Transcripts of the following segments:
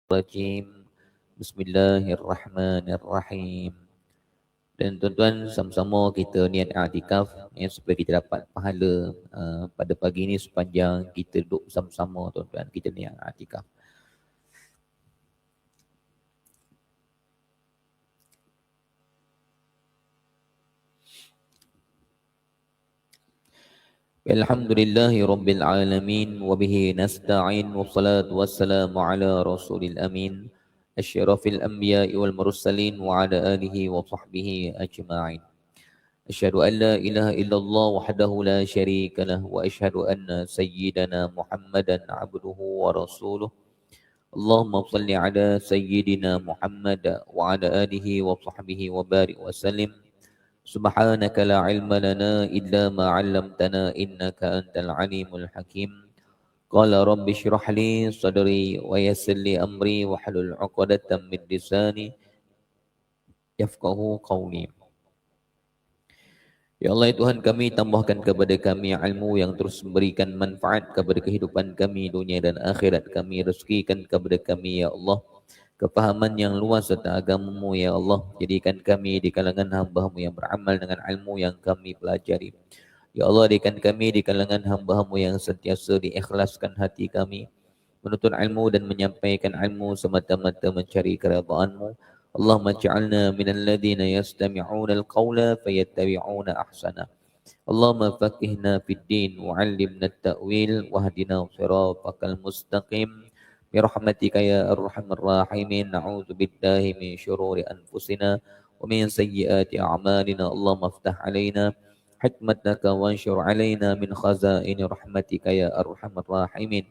Rajim. Bismillahirrahmanirrahim. Dan tuan-tuan, sama-sama kita niat i'tikaf ya, supaya kita dapat pahala pada pagi ini sepanjang kita duduk bersama-sama tuan-tuan, kita niat i'tikaf. Alhamdulillahi Rabbil Alamin. Wabihi nasta'in. Wassalatu wassalamu ala rasulil amin, asyrafil anbiya'i wal mursalin. Wa ala alihi wa sahbihi ajma'in. Asyhadu an la ilaha illallah wahdahu la syarika lah. Wa asyhadu anna sayyidana Muhammadan abduhu wa rasuluh. Allahumma salli ala sayyidina Muhammad wa ala alihi wa sahbihi wa barik wa sallim. Subhanaka la ilma lana illa ma 'allamtana innaka antal alimul hakim. Qala rabbi shrah li sadri wa yassir li amri wa hlul 'uqdatam min lisani yafqahu qawli. Ya Allah, ya Tuhan kami, tambahkan kepada kami ilmu yang terus memberikan manfaat kepada kehidupan kami dunia dan akhirat kami. Rezekikan kepada kami ya Allah kefahaman yang luas serta agama-Mu ya Allah. Jadikan kami di kalangan hamba-Mu yang beramal dengan ilmu yang kami pelajari. Ya Allah, jadikan kami di kalangan hamba-Mu yang sentiasa diikhlaskan hati kami menuntut ilmu dan menyampaikan ilmu semata-mata mencari keridhaan-Mu. Allahumma ja'alna minal ladzina yastami'una al-qawla fayattabi'una ahsana. Allahumma faqihna fid din wa 'allimna at-ta'wil wahdina siratal mustaqim. برحمتك يا أرحم الراحمين. نعوذ بالله من شرور أنفسنا ومن سيئات أعمالنا. اللهم افتح علينا حكمتك وانشر علينا من خزائن رحمتك يا أرحم الراحمين.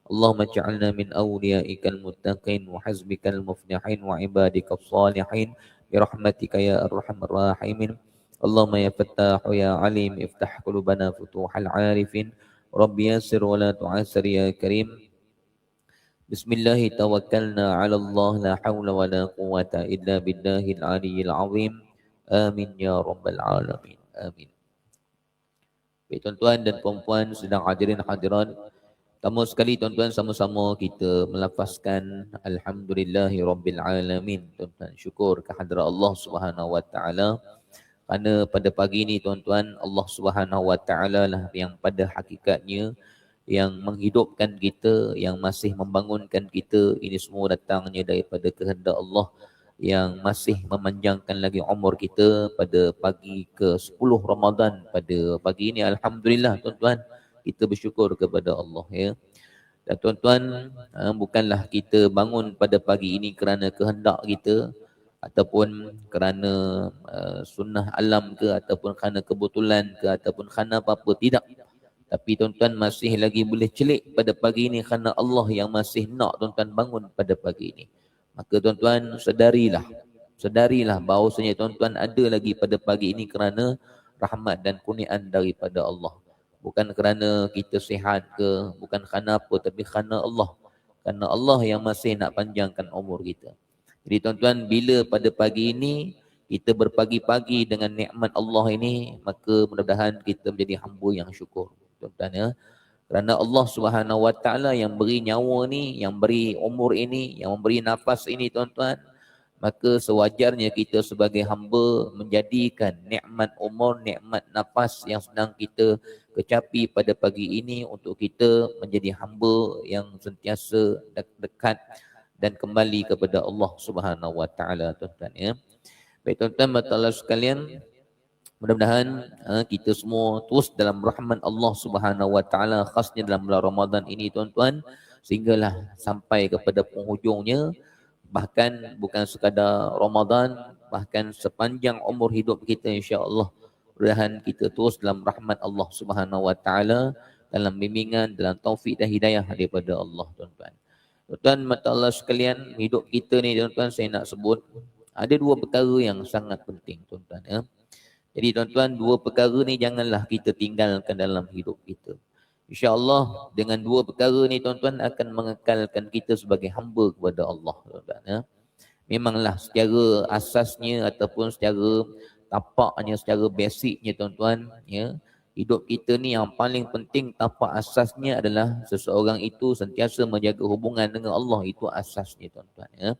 اللهم اجعلنا من أوليائك المتقين وحزبك المفلحين وعبادك الصالحين برحمتك يا أرحم الراحمين. اللهم يا فتاح يا عليم افتح قلوبنا فتوح العارفين. رب يسر ولا تعسر يا كريم. Bismillahi tawakkalna ala Allah la hawla wa la quwata illa billahil aliyyil azim. Amin ya rabbal alamin. Amin. Baik tuan-tuan dan puan-puan sedang hadirin hadirat, pertama sekali tuan-tuan sama-sama kita melafazkan alhamdulillahi rabbil alamin. Tuan-tuan syukur kehadrat Allah Subhanahu wa taala kerana pada pagi ini tuan-tuan, Allah Subhanahu wa taala lah yang pada hakikatnya yang menghidupkan kita, yang masih membangunkan kita. Ini semua datangnya daripada kehendak Allah yang masih memanjangkan lagi umur kita pada pagi ke-10 Ramadan pada pagi ini. Alhamdulillah tuan-tuan, kita bersyukur kepada Allah ya. Dan tuan-tuan, bukanlah kita bangun pada pagi ini kerana kehendak kita ataupun kerana sunnah alam ke, ataupun kerana kebetulan ke, ataupun kerana apa-apa, tidak. Tapi tuan-tuan masih lagi boleh celik pada pagi ini kerana Allah yang masih nak tuan-tuan bangun pada pagi ini. Maka tuan-tuan sedarilah bahawasanya tuan-tuan ada lagi pada pagi ini kerana rahmat dan kurniaan daripada Allah. Bukan kerana kita sihat ke, bukan kerana apa, tapi kerana Allah. Kerana Allah yang masih nak panjangkan umur kita. Jadi tuan-tuan, bila pada pagi ini kita berpagi-pagi dengan nikmat Allah ini, maka mudah-mudahan kita menjadi hamba yang syukur. Tuan-tuan ya, kerana Allah Subhanahu wa taala yang beri nyawa ni, yang beri umur ini, yang memberi nafas ini tuan-tuan, maka sewajarnya kita sebagai hamba menjadikan nikmat umur, nikmat nafas yang sedang kita kecapi pada pagi ini untuk kita menjadi hamba yang sentiasa dekat dan kembali kepada Allah Subhanahu wa taala tuan-tuan ya. Baik tuan-tuan dan sekalian, mudah-mudahan kita semua terus dalam rahmat Allah Subhanahu wa taala, khasnya dalam bulan Ramadan ini tuan-tuan, sehinggalah sampai kepada penghujungnya. Bahkan bukan sekadar Ramadan, bahkan sepanjang umur hidup kita insya-Allah, mudah-mudahan kita terus dalam rahmat Allah Subhanahu wa taala, dalam bimbingan, dalam taufik dan hidayah daripada Allah tuan-tuan. Tuan-tuan mata Allah sekalian, hidup kita ni tuan-tuan, saya nak sebut ada dua perkara yang sangat penting tuan-tuan ya. Jadi tuan-tuan, dua perkara ni janganlah kita tinggalkan dalam hidup kita. InsyaAllah dengan dua perkara ni tuan-tuan akan mengekalkan kita sebagai hamba kepada Allah tuan-tuan ya. Memanglah secara asasnya ataupun secara tapaknya, secara basicnya tuan-tuan ya, Hidup kita ni yang paling penting tapak asasnya adalah seseorang itu sentiasa menjaga hubungan dengan Allah. Itu asasnya tuan-tuan. Ya.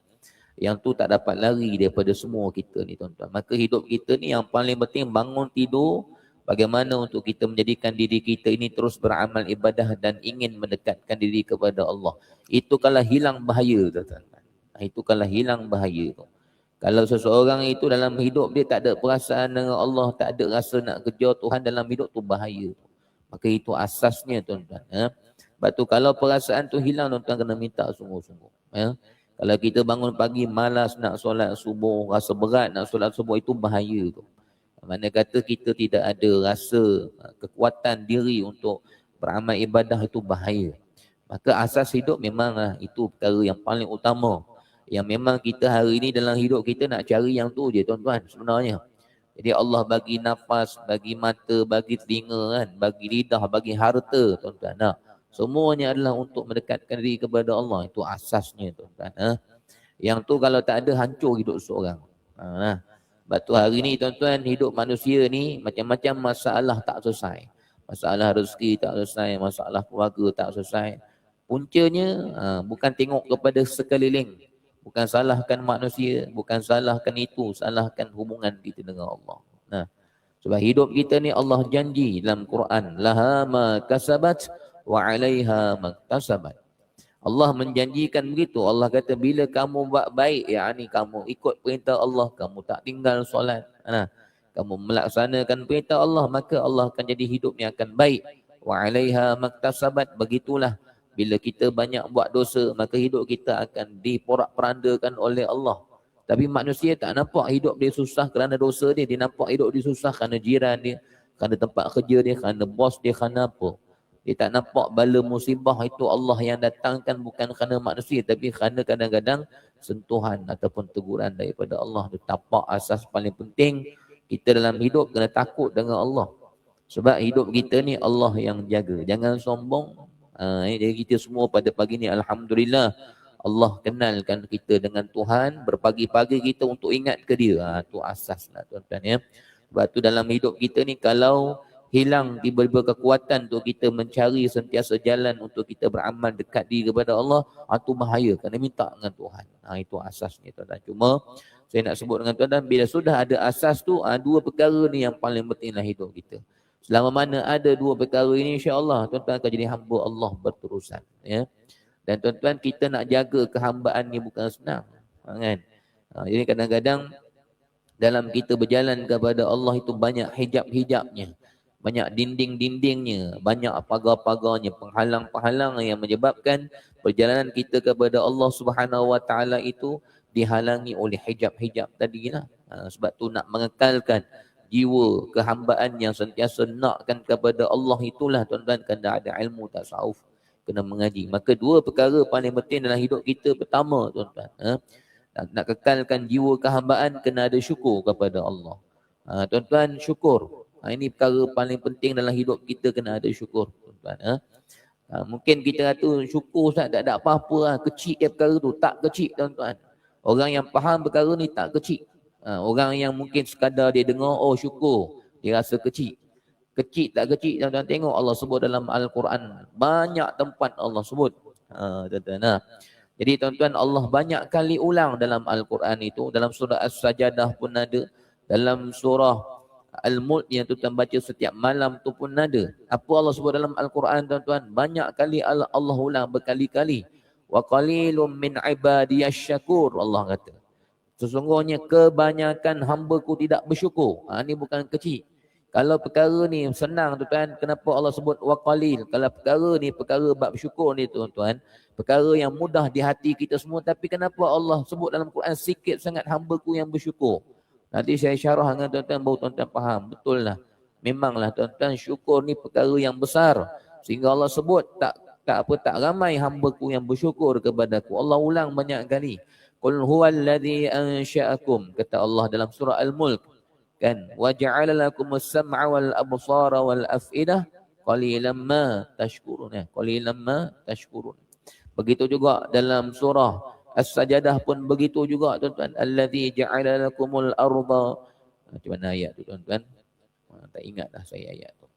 Yang tu tak dapat lari daripada semua kita ni tuan-tuan. Maka hidup kita ni yang paling penting bangun tidur, bagaimana untuk kita menjadikan diri kita ini terus beramal ibadah dan ingin mendekatkan diri kepada Allah. Itu kalau hilang bahaya tuan-tuan. Itu kalau hilang bahaya tu. Kalau seseorang itu dalam hidup dia tak ada perasaan dengan Allah, tak ada rasa nak kerja Tuhan dalam hidup tu, bahaya. Maka itu asasnya tuan-tuan. Ya. Sebab tu kalau perasaan tu hilang, tuan-tuan kena minta sungguh-sungguh. Ya. Kalau kita bangun pagi malas nak solat subuh, rasa berat nak solat subuh, itu bahaya tu. Mana kata kita tidak ada rasa kekuatan diri untuk beramal ibadah, itu bahaya. Maka asas hidup memanglah itu perkara yang paling utama. Yang memang kita hari ini dalam hidup kita nak cari yang tu je tuan-tuan sebenarnya. Jadi Allah bagi nafas, bagi mata, bagi telinga kan, bagi lidah, bagi harta tuan-tuan. Nah, semuanya adalah untuk mendekatkan diri kepada Allah. Itu asasnya tuan-tuan. Yang tu kalau tak ada, hancur hidup seorang. Nah. Sebab tu hari ni tuan-tuan, hidup manusia ni macam-macam masalah tak selesai. Masalah rezeki tak selesai, masalah keluarga tak selesai. Puncanya bukan tengok kepada sekeliling. Bukan salahkan manusia, bukan salahkan itu, salahkan hubungan kita dengan Allah. Nah, sebab hidup kita ni Allah janji dalam Quran, laha ma kasabat wa 'alaiha maktasabat. Allah menjanjikan begitu. Allah kata bila kamu buat baik, yakni kamu ikut perintah Allah, kamu tak tinggal solat, kamu melaksanakan perintah Allah, maka Allah akan jadi hidup yang akan baik. Wa 'alaiha maktasabat, begitulah. Bila kita banyak buat dosa, maka hidup kita akan diporak-perandakan oleh Allah. Tapi manusia tak nampak hidup dia susah kerana dosa dia. Dia nampak hidup dia susah kerana jiran dia, kerana tempat kerja dia, kerana bos dia, kerana apa. Dia tak nampak bala musibah itu Allah yang datangkan bukan kerana manusia, tapi kerana kadang-kadang sentuhan ataupun teguran daripada Allah. Itu tapak asas paling penting kita dalam hidup, kena takut dengan Allah. Sebab hidup kita ni Allah yang jaga. Jangan sombong. Jadi kita semua pada pagi ni alhamdulillah Allah kenalkan kita dengan Tuhan. Berpagi-pagi kita untuk ingat ke dia. Itu asas lah tuan-tuan ya. Sebab tu dalam hidup kita ni kalau hilang tiba-tiba kekuatan untuk kita mencari sentiasa jalan untuk kita beramal dekat diri kepada Allah, itu bahaya. Kena minta dengan Tuhan. Itu asasnya tuan-tuan. Cuma saya nak sebut dengan tuan-tuan, bila sudah ada asas tu, dua perkara ni yang paling penting dalam hidup kita. Selama mana ada dua perkara ini, insya-Allah tuan-tuan akan jadi hamba Allah berterusan ya. Dan tuan-tuan, kita nak jaga kehambaan ni bukan senang, kan? Jadi kadang-kadang dalam kita berjalan kepada Allah itu banyak hijab-hijabnya, banyak dinding-dindingnya, banyak pagar-pagarnya, penghalang-penghalang yang menyebabkan perjalanan kita kepada Allah Subhanahu Wa Taala itu dihalangi oleh hijab-hijab tadilah. Sebab tu nak mengekalkan jiwa kehambaan yang sentiasa nakkan kepada Allah itulah tuan-tuan, kena ada ilmu tasawuf, kena mengaji. Maka dua perkara paling penting dalam hidup kita. Pertama tuan-tuan, nak kekalkan jiwa kehambaan, kena ada syukur kepada Allah. Tuan-tuan, syukur. Ini perkara paling penting dalam hidup kita, kena ada syukur tuan-tuan. Mungkin kita kata syukur Ustaz tak ada apa-apa lah, kecil perkara tu. Tak kecil tuan-tuan. Orang yang faham perkara ni tak kecil. Orang yang mungkin sekadar dia dengar, oh syukur, dia rasa kecil. Kecil tak kecil tuan-tuan, tengok Allah sebut dalam Al-Quran. Banyak tempat Allah sebut. Tuan-tuan. Jadi tuan-tuan, Allah banyak kali ulang dalam Al-Quran itu. Dalam surah As-Sajadah pun ada. Dalam surah Al-Mulk yang tuan-tuan baca setiap malam tu pun ada. Apa Allah sebut dalam Al-Quran tuan-tuan? Banyak kali Allah ulang berkali-kali. Wa qalilum min ibadiyasy syakur, Allah kata. Sesungguhnya kebanyakan hamba-Ku tidak bersyukur. Ini bukan kecil. Kalau perkara ni senang tuan-tuan, kenapa Allah sebut wa qalil? Kalau perkara ni, perkara bab syukur ni tuan-tuan, perkara yang mudah di hati kita semua, tapi kenapa Allah sebut dalam Quran sikit sangat hamba-Ku yang bersyukur? Nanti saya syarah dengan tuan-tuan, baru tuan-tuan faham. Betul lah. Memanglah tuan-tuan, syukur ni perkara yang besar. Sehingga Allah sebut tak ramai hamba-Ku yang bersyukur kepada-Ku. Allah ulang banyak kali. Qul huwallazi ansha'akum, kata Allah dalam surah Al-Mulk, kan, wa ja'ala lakumus sam'a wal absara wal af'idah qalilan ma tashkurun. Qalilan ma tashkurun. Begitu juga dalam surah As-Sajadah pun begitu juga tuan-tuan, allazi ja'ala lakumul arda. Macam mana ayat tu tuan-tuan? Tak ingat dah saya ayat tu.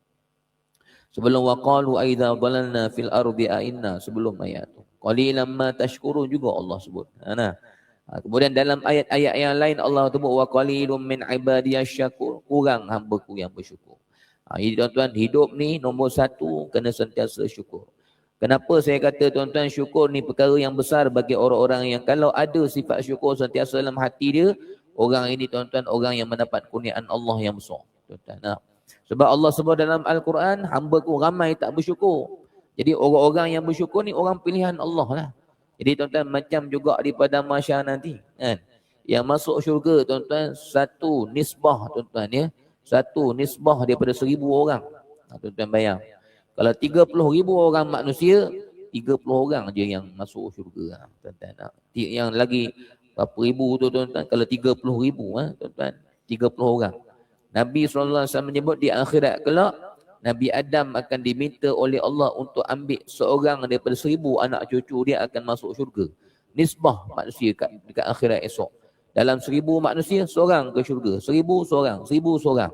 Sebelum waqalu aidza dhalalna fil ardi inna, sebelum ayat tu. Qalilan ma tashkurun juga Allah sebut. Nah. Kemudian dalam ayat-ayat yang lain Allah sebut wa qalilum min ibadiyasy syakur, kurang hamba-Ku yang bersyukur. Jadi tuan-tuan, hidup ni nombor satu kena sentiasa syukur. Kenapa saya kata tuan-tuan, syukur ni perkara yang besar bagi orang-orang yang kalau ada sifat syukur sentiasa dalam hati dia, orang ini tuan-tuan orang yang mendapat kurniaan Allah yang besar. Tuan-tuan, nah. Sebab Allah sebut dalam Al-Quran, hamba-Ku ramai tak bersyukur. Jadi orang-orang yang bersyukur ni orang pilihan Allah lah. Jadi tuan-tuan, macam juga di padang mahsyar nanti kan, yang masuk syurga tuan-tuan satu nisbah tuan-tuan ya, satu nisbah daripada 1,000 orang. Tuan-tuan bayang, kalau 30,000 orang manusia, 30 orang je yang masuk syurga. Tuan-tuan, yang lagi berapa ribu tu tuan-tuan, kalau 30,000 tuan-tuan, 30 orang. Nabi SAW menyebut di akhirat kelak, Nabi Adam akan diminta oleh Allah untuk ambil seorang daripada 1,000 anak cucu dia akan masuk syurga. Nisbah manusia dekat akhirat esok. Dalam 1,000 manusia, seorang ke syurga. 1,000 seorang, 1,000 seorang.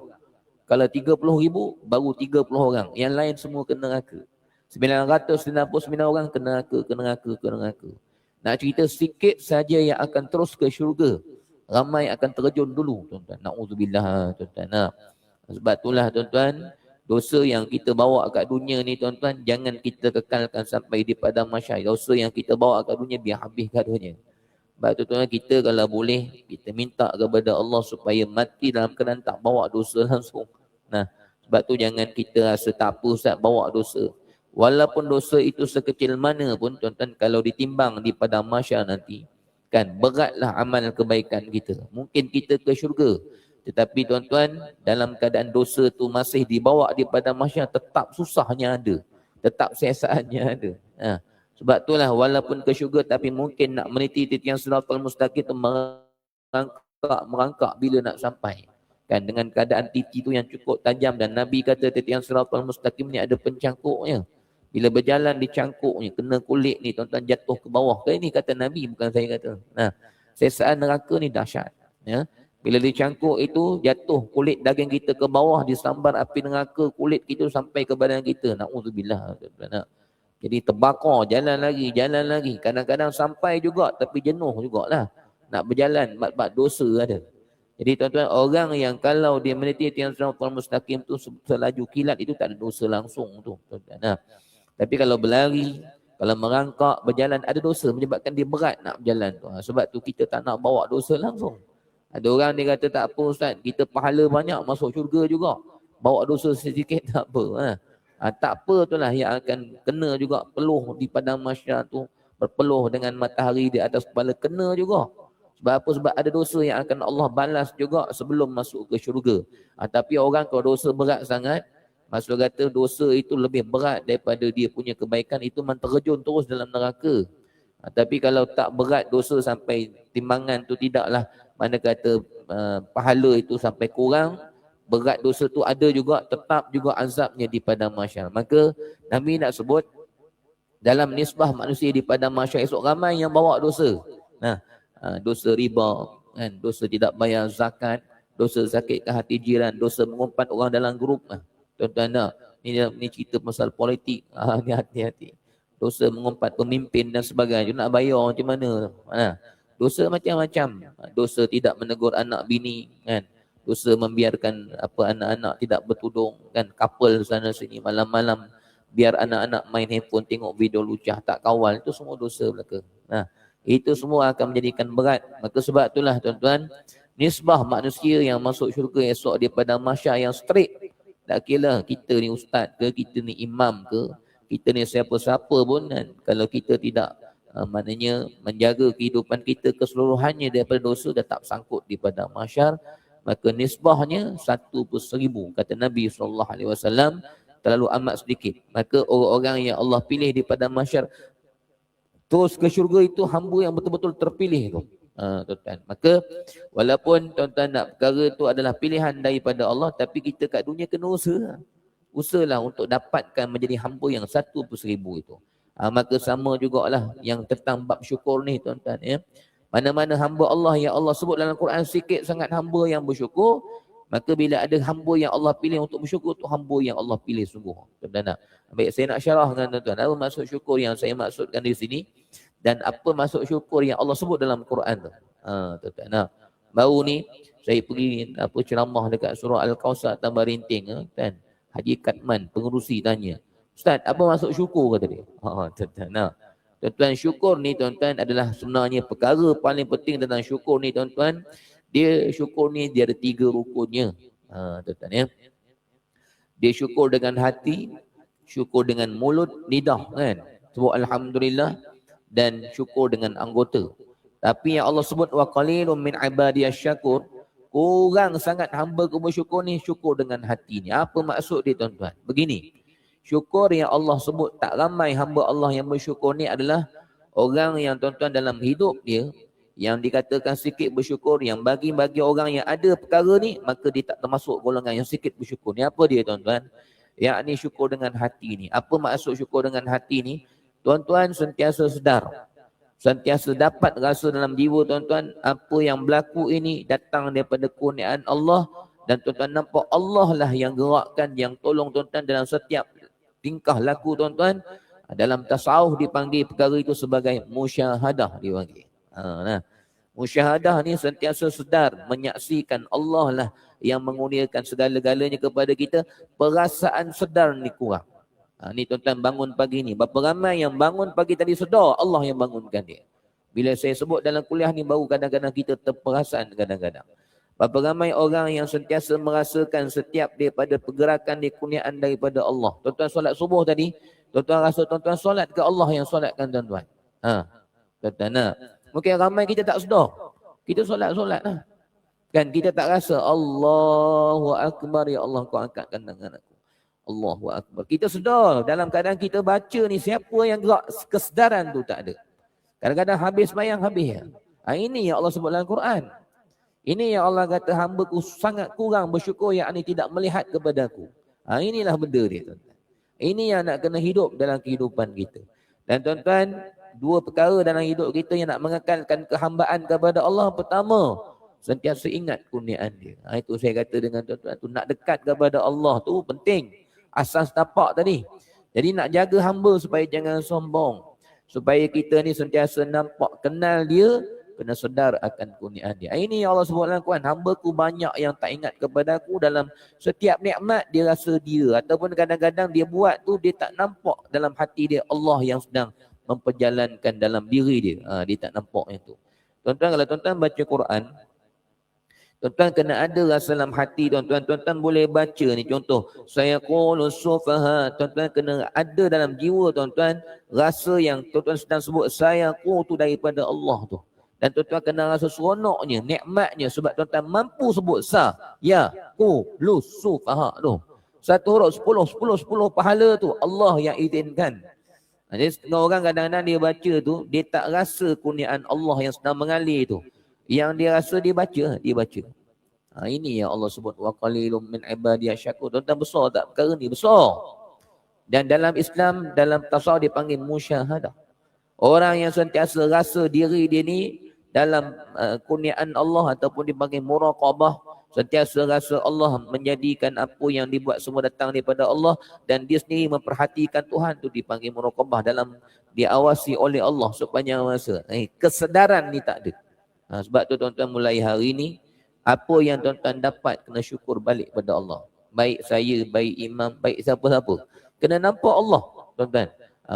Kalau 30,000, baru 30 orang. Yang lain semua ke neraka. 999 orang ke neraka. Nak cerita sikit saja yang akan terus ke syurga. Ramai akan terjun dulu, tuan-tuan. Na'udzubillah, tuan-tuan. Nah, sebab itulah, tuan-tuan, dosa yang kita bawa kat dunia ni, tuan-tuan, jangan kita kekalkan sampai di padang mahsyar. Dosa yang kita bawa kat dunia, biar habis kat dunia. Sebab tu, tuan-tuan, kita kalau boleh, kita minta kepada Allah supaya mati dalam keadaan tak bawa dosa langsung. Nah, sebab tu jangan kita rasa tak apa Ustaz bawa dosa. Walaupun dosa itu sekecil mana pun, tuan-tuan, kalau ditimbang di padang mahsyar nanti, kan, beratlah amal kebaikan kita. Mungkin kita ke syurga, tetapi tuan-tuan, dalam keadaan dosa tu masih dibawa di padang mahsyar, tetap susahnya ada, tetap siasaannya ada. Sebab itulah walaupun ke syurga, tapi mungkin nak meniti titian siratal mustaqim tu merangkak bila nak sampai. Kan, dengan keadaan titi tu yang cukup tajam, dan Nabi kata titian siratal mustaqim ni ada pencangkuknya. Bila berjalan dicangkuknya, kena kulit ni tuan-tuan jatuh ke bawah. Ini kata Nabi, bukan saya kata. Nah, siasaan neraka ni dahsyat. Ya. Bila dicangkuk itu, jatuh kulit daging kita ke bawah, disambar api neraka, kulit kita sampai ke badan kita. Na'udzubillah. Jadi terbakar, jalan lagi. Kadang-kadang sampai juga, tapi jenuh jugalah. Nak berjalan, mat-mat dosa ada. Jadi tuan-tuan, orang yang kalau dia meniti tiang siratal mustaqim tu selaju kilat itu tak ada dosa langsung tu. Tuan-tuan. Nah, tapi kalau berlari, kalau merangkak, berjalan, ada dosa menyebabkan dia berat nak berjalan tu. Sebab tu kita tak nak bawa dosa langsung. Ada orang dia kata tak apa Ustaz, kita pahala banyak masuk syurga juga. Bawa dosa sedikit tak apa. Tak apa tu lah yang akan kena juga peluh di padang mahsyar tu. Berpeluh dengan matahari di atas kepala, kena juga. Sebab apa? Sebab ada dosa yang akan Allah balas juga sebelum masuk ke syurga. Tapi orang kalau dosa berat sangat, maksud kata dosa itu lebih berat daripada dia punya kebaikan, itu memang terjun terus dalam neraka. Tapi kalau tak berat dosa sampai timbangan tu tidaklah, mana kata pahala itu sampai kurang, berat dosa tu ada juga, tetap juga azabnya di padang mahsyar. Maka Nabi nak sebut dalam nisbah manusia di padang mahsyar esok ramai yang bawa dosa. Dosa riba, kan, dosa tidak bayar zakat, dosa sakitkan hati jiran, dosa mengumpat orang dalam grup. Tuan-tuan, ni cerita pasal politik. Ni hati-hati. Dosa mengumpat pemimpin dan sebagainya. Nak bayar macam mana? Dosa macam-macam. Dosa tidak menegur anak bini, kan? Dosa membiarkan anak-anak tidak bertudung, kan? Couple sana sini malam-malam biar anak-anak main handphone, tengok video lucah, tak kawal. Itu semua dosa belaka. Itu semua akan menjadikan berat. Maka sebab itulah tuan-tuan, nisbah manusia yang masuk syurga esok di padang mahsyar yang straight. Tak kira kita ni ustaz ke, kita ni imam ke, kita ni siapa-siapa pun, kan? Kalau kita tidak maknanya menjaga kehidupan kita keseluruhannya daripada dosa, dah tak sangkut di padang mahsyar, maka nisbahnya 1/1000. Kata Nabi SAW, terlalu amat sedikit. Maka orang-orang yang Allah pilih di padang mahsyar terus ke syurga itu hamba yang betul-betul terpilih tu. Tuan-tuan. Maka walaupun tuan-tuan nak perkara tu adalah pilihan daripada Allah, tapi kita kat dunia kena usaha. Usahalah untuk dapatkan menjadi hamba yang 1/1000 itu. Maka sama jugalah yang tentang bab syukur ni tuan-tuan ya. Mana-mana hamba Allah yang Allah sebut dalam Quran sikit sangat hamba yang bersyukur, Maka bila ada hamba yang Allah pilih untuk bersyukur, tu hamba yang Allah pilih sungguh. Tuan-tuan. Baik, saya nak syarahkan tuan-tuan. Apa maksud syukur yang saya maksudkan di sini? Dan apa maksud syukur yang Allah sebut dalam Quran tu? Tuan-tuan. Nah, baru ni saya pergi ceramah dekat surah Al-Kausar tambah rinting kan. Haji Katman pengerusi tanya, "Ustaz, apa maksud syukur?" kata dia. Tuan-tuan. Nah, tuan-tuan, syukur ni tuan-tuan adalah sebenarnya perkara paling penting tentang syukur ni tuan-tuan. Syukur ni dia ada 3 rukunnya. Tuan-tuan ya. Dia syukur dengan hati, syukur dengan mulut, lidah kan. Sebut alhamdulillah, dan syukur dengan anggota. Tapi yang Allah sebut wa qalilun min ibadiyasy syakur, kurang sangat hamba ku bersyukur ni, syukur dengan hati ni. Apa maksud dia tuan-tuan? Begini. Syukur yang Allah sebut tak ramai hamba Allah yang bersyukur ni adalah orang yang tuan-tuan dalam hidup dia yang dikatakan sikit bersyukur, yang bagi orang yang ada perkara ni, maka dia tak termasuk golongan yang sikit bersyukur. Ni apa dia tuan-tuan? Yakni syukur dengan hati ni. Apa maksud syukur dengan hati ni? Tuan-tuan sentiasa sedar, sentiasa dapat rasa dalam jiwa tuan-tuan, apa yang berlaku ini datang daripada kurniaan Allah, dan tuan-tuan nampak Allah lah yang gerakkan, yang tolong tuan-tuan dalam setiap tingkah laku tuan-tuan. Dalam tasawuf dipanggil perkara itu sebagai musyahadah dipanggil. Musyahadah ni sentiasa sedar menyaksikan Allah lah yang mengurniakan segala-galanya kepada kita. Perasaan sedar ni kurang. Ni tuan-tuan bangun pagi ni, berapa ramai yang bangun pagi tadi sedar Allah yang bangunkan dia. Bila saya sebut dalam kuliah ni baru kadang-kadang kita terperasan kadang-kadang. Berapa ramai orang yang sentiasa merasakan setiap daripada pergerakan kurniaan daripada Allah. Tuan-tuan solat subuh tadi, tuan-tuan rasa tuan-tuan solat ke Allah yang solatkan tuan-tuan? Tuan-tuan mungkin ramai kita tak sedar. Kita solat-solat lah. Kan kita tak rasa Allahu Akbar, ya Allah kau angkatkan tangan aku. Allahu Akbar. Kita sedar dalam keadaan kita baca ni, siapa yang gerak kesedaran tu tak ada. Kadang-kadang habis sembahyang habis ya. Ini yang Allah sebut dalam Quran. Ini yang Allah kata hamba-Ku sangat kurang bersyukur, yakni tidak melihat kepadaku. Inilah benda dia tuan-tuan. Ini yang nak kena hidup dalam kehidupan kita. Dan tuan-tuan, 2 perkara dalam hidup kita yang nak mengekalkan kehambaan kepada Allah. Pertama, sentiasa ingat kurniaan dia. Itu saya kata dengan tuan-tuan tu, nak dekat kepada Allah tu penting. Asas tapak tadi. Jadi nak jaga hamba supaya jangan sombong. Supaya kita ni sentiasa nampak, kenal dia, kena sedar akan kurniaan dia. Ini yang Allah sebut dalam Quran. Hamba-Ku banyak yang tak ingat kepada Aku, dalam setiap nikmat dia rasa dia. Ataupun kadang-kadang dia buat tu, dia tak nampak dalam hati dia Allah yang sedang memperjalankan dalam diri dia. Dia tak nampak yang tu. Tuan-tuan, kalau tuan-tuan baca Quran, tuan-tuan kena ada rasa dalam hati tuan-tuan. Tuan-tuan boleh baca ni contoh, saya qulus sufaha. Tuan-tuan kena ada dalam jiwa tuan-tuan rasa yang tuan-tuan sedang sebut saya ku tu daripada Allah tu. Dan tuan-tuan kena rasa seronoknya, nikmatnya, sebab tuan-tuan mampu sebut ya qulus sufaha tu. Satu huruf 10 pahala tu Allah yang izinkan. Jadi setengah orang kadang-kadang dia baca tu, dia tak rasa kurniaan Allah yang sedang mengalir tu. Yang dia rasa dia baca. Ini yang Allah sebut wa qalilum min ibadiyasy syakur. Tuan-tuan, besar tak perkara ni? Besar. Dan dalam Islam, dalam tasawuf dipanggil musyahadah. Orang yang sentiasa rasa diri dia ni dalam kurniaan Allah, ataupun dipanggil muraqabah, sentiasa rasa Allah menjadikan apa yang dibuat semua datang daripada Allah, dan dia sendiri memperhatikan Tuhan, tu dipanggil muraqabah, dalam diawasi oleh Allah sepanjang masa. Kesedaran ni tak ada. Sebab tu tuan-tuan, mulai hari ni apa yang tuan-tuan dapat kena syukur balik pada Allah. Baik saya, baik imam, baik siapa-siapa, kena nampak Allah tuan-tuan.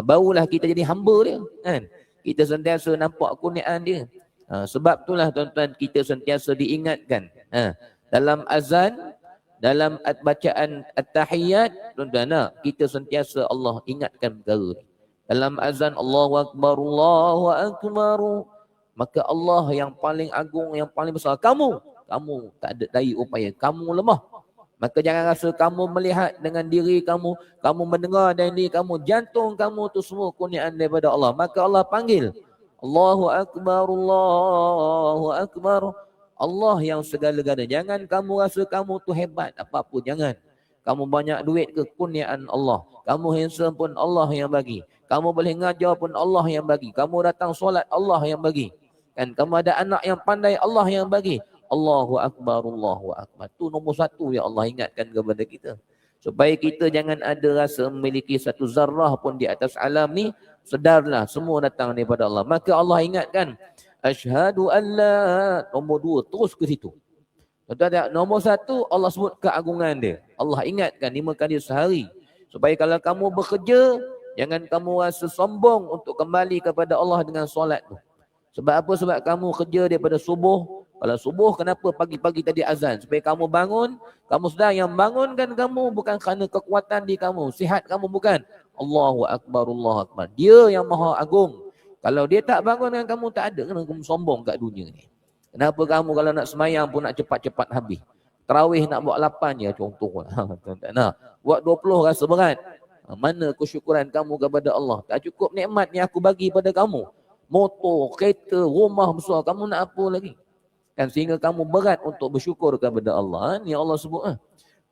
Barulah kita jadi hamba dia kan. Kita sentiasa nampak kurniaan dia. Sebab itulah tuan-tuan, kita sentiasa diingatkan dalam azan, dalam bacaan at-tahiyat tuan-tuan, kita sentiasa Allah ingatkan perkara ni. Dalam azan Allahu Akbar, Allahu Akbar, maka Allah yang paling agung, yang paling besar. Kamu tak ada daya upaya, kamu lemah. Maka jangan rasa kamu melihat dengan diri kamu, kamu mendengar dengan diri kamu, jantung kamu tu semua kurniaan daripada Allah. Maka Allah panggil Allahu Akbar, Allahu Akbar, Allah yang segala-galanya. Jangan kamu rasa kamu tu hebat apa-apa, jangan. Kamu banyak duit ke, kurniaan Allah. Kamu handsome pun Allah yang bagi. Kamu boleh ngajar pun Allah yang bagi. Kamu datang solat Allah yang bagi. Kan, kamu ada anak yang pandai Allah yang bagi. Allahu Akbar, Allahu Akbar. Itu nombor satu ya Allah ingatkan kepada kita. Supaya kita jangan ada rasa memiliki satu zarrah pun di atas alam ni. Sedarlah semua datang daripada Allah. Maka Allah ingatkan. Asyhadu an la. Nombor dua, terus ke situ. Nombor satu, Allah sebut keagungan dia. Allah ingatkan 5 kali sehari. Supaya kalau kamu bekerja, jangan kamu rasa sombong untuk kembali kepada Allah dengan solat tu. Sebab apa? Sebab kamu kerja daripada subuh. Kalau subuh, kenapa pagi-pagi tadi azan? Supaya kamu bangun, kamu sedar yang bangunkan kamu bukan kerana kekuatan di kamu. Sihat kamu bukan. Allahu Akbar, Allahu Akbar. Dia yang maha agung. Kalau dia tak bangunkan kamu, tak ada kena kamu sombong kat dunia ni. Kenapa kamu kalau nak semayang pun nak cepat-cepat habis? Tarawih nak buat 8 je contoh. Nah, buat 20 rasa berat. Mana kesyukuran kamu kepada Allah? Tak cukup nikmat yang aku bagi pada kamu. Motor, kereta, rumah besar, kamu nak apa lagi? Kan sehingga kamu berat untuk bersyukur kepada Allah. Ni Allah sebut.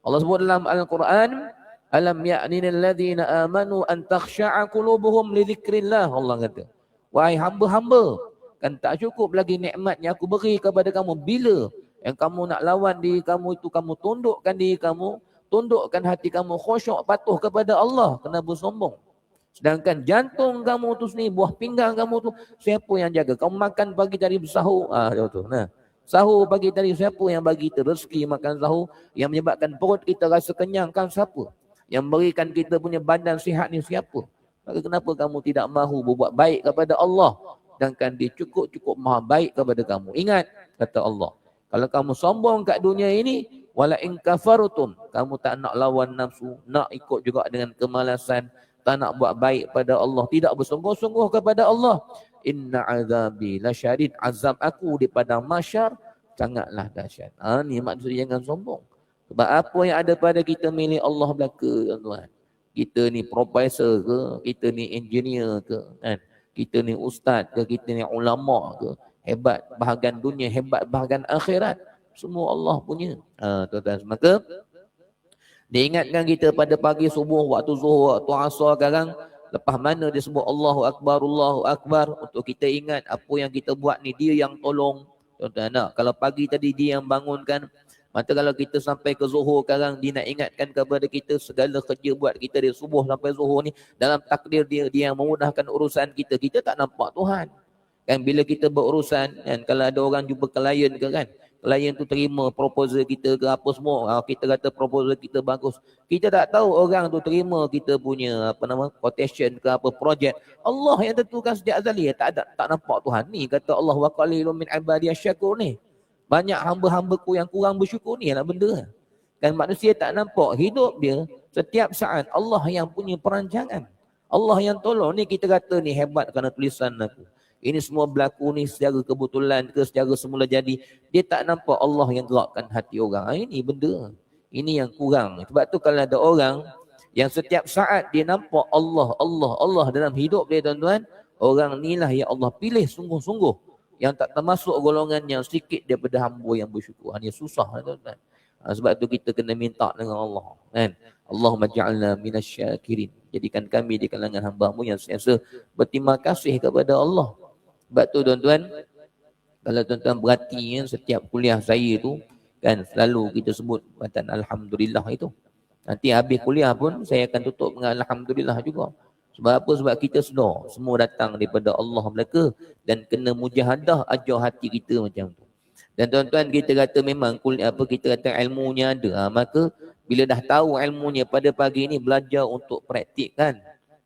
Allah sebut dalam Al-Quran, alam ya'nina alladhina amanu an takhsha'a qulubuhum li dzikrillah. Allah kata, wahai hamba-hamba, kan tak cukup lagi nikmat yang aku beri kepada kamu. Bila yang kamu nak lawan diri kamu itu, kamu tundukkan diri kamu, tundukkan hati kamu, khusyuk patuh kepada Allah, kena bersombong. Sedangkan jantung kamu tu sendiri, buah pinggang kamu tu, siapa yang jaga? Kamu makan pagi tadi bersahur. Tu. Nah, sahur pagi tadi, siapa yang bagi kita rezeki makan sahur? Yang menyebabkan perut kita rasa kenyang kan siapa? Yang berikan kita punya badan sihat ni siapa? Maka kenapa kamu tidak mahu berbuat baik kepada Allah? Sedangkan dia cukup maha baik kepada kamu. Ingat, kata Allah, kalau kamu sombong kat dunia ini, wala in kafartum, kamu tak nak lawan nafsu, nak ikut juga dengan kemalasan, tak nak buat baik pada Allah, tidak bersungguh-sungguh kepada Allah, inna azabi lasyadid, azab aku di padang mahsyar sangatlah dahsyat. Ni maksudnya jangan sombong. Sebab apa yang ada pada kita milik Allah belaka, tuan-tuan. Kita ni profesor ke, kita ni engineer ke, kan? Kita ni ustaz ke, kita ni ulama ke, hebat bahagian dunia, hebat bahagian akhirat, semua Allah punya. Tuan-tuan, maka diingatkan kita pada pagi subuh, waktu zuhur, waktu asar sekarang, lepas mana dia sebut Allahu Akbar, untuk kita ingat apa yang kita buat ni dia yang tolong. Tuan-tuan, kalau pagi tadi dia yang bangunkan, maka kalau kita sampai ke zuhur sekarang, dia nak ingatkan kepada kita segala kerja buat kita dari subuh sampai zuhur ni, dalam takdir dia yang memudahkan urusan kita. Kita tak nampak Tuhan. Kan bila kita berurusan, kan, kalau ada orang jumpa klien ke, kan, klien tu terima proposal kita ke apa semua, kita kata proposal kita bagus, kita tak tahu orang tu terima kita punya quotation ke apa projek. Allah yang tentukan sejak azali. Tak nampak Tuhan. Ni kata Allah, wa qalilun min ibadiyasy syakur ni. Banyak hamba-hambaku yang kurang bersyukur ni lah benda. Kan manusia tak nampak hidup dia setiap saat Allah yang punya perancangan. Allah yang tolong. Ni kita kata ni hebat kerana tulisan aku. Ini semua berlaku ni secara kebetulan ke secara semula jadi. Dia tak nampak Allah yang gerakkan hati orang. Ini benda. Ini yang kurang. Sebab tu kalau ada orang yang setiap saat dia nampak Allah dalam hidup dia, tuan-tuan, orang inilah yang Allah pilih sungguh-sungguh, yang tak termasuk golongan yang sedikit daripada hamba yang bersyukur. Ini susah, tuan-tuan. Sebab tu kita kena minta dengan Allah, kan? Allahumma ja'alna minasyakirin. Jadikan kami di kalangan hamba-Mu yang sentiasa berterima kasih kepada Allah. Sebab tu, tuan-tuan, kalau tuan-tuan berhati, setiap kuliah saya tu, kan, selalu kita sebut perkataan Alhamdulillah itu. Nanti habis kuliah pun saya akan tutup dengan Alhamdulillah juga. Sebab apa? Sebab kita sedar semua datang daripada Allah belaka, dan kena mujahadah ajar hati kita macam tu. Dan tuan-tuan, kita kata memang kita kata ilmunya ada, maka bila dah tahu ilmunya pada pagi ni, belajar untuk praktikkan.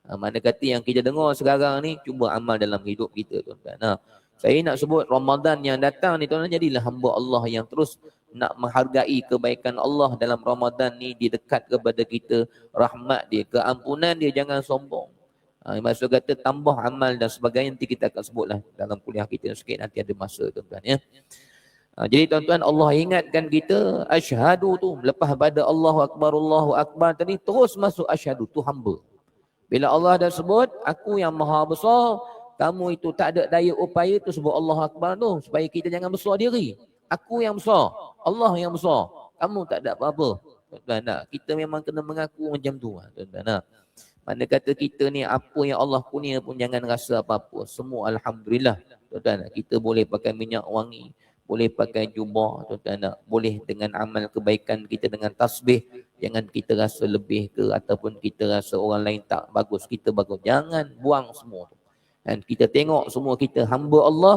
Mana kata yang kita dengar sekarang ni, cuba amal dalam hidup kita, tuan-tuan. Saya nak sebut Ramadan yang datang ni, tuan-tuan, jadilah hamba Allah yang terus nak menghargai kebaikan Allah dalam Ramadan ni. Dia dekat kepada kita, rahmat dia, keampunan dia, jangan sombong. Maksud kata tambah amal dan sebagainya, nanti kita akan sebutlah dalam kuliah kita sikit, nanti ada masa, tuan-tuan, ya. Jadi tuan-tuan, Allah ingatkan kita asyhadu tu, lepas pada Allahu Akbar tadi, terus masuk asyhadu tu hamba. Bila Allah dah sebut aku yang maha besar, kamu itu tak ada daya upaya tu sebut Allahu Akbar tu, supaya kita jangan besar diri. Aku yang besar, Allah yang besar, kamu tak ada apa-apa. Tuan-tuan, kita memang kena mengaku macam tu, tuan-tuan. Mana kata kita ni apa yang Allah kurnia pun jangan rasa apa-apa. Semua Alhamdulillah. Tuan-tuan, kita boleh pakai minyak wangi, boleh pakai jubah, tuan-tuan, boleh dengan amal kebaikan kita dengan tasbih. Jangan kita rasa lebih ke ataupun kita rasa orang lain tak bagus, kita bagus. Jangan buang semua tu. Dan kita tengok semua kita hamba Allah,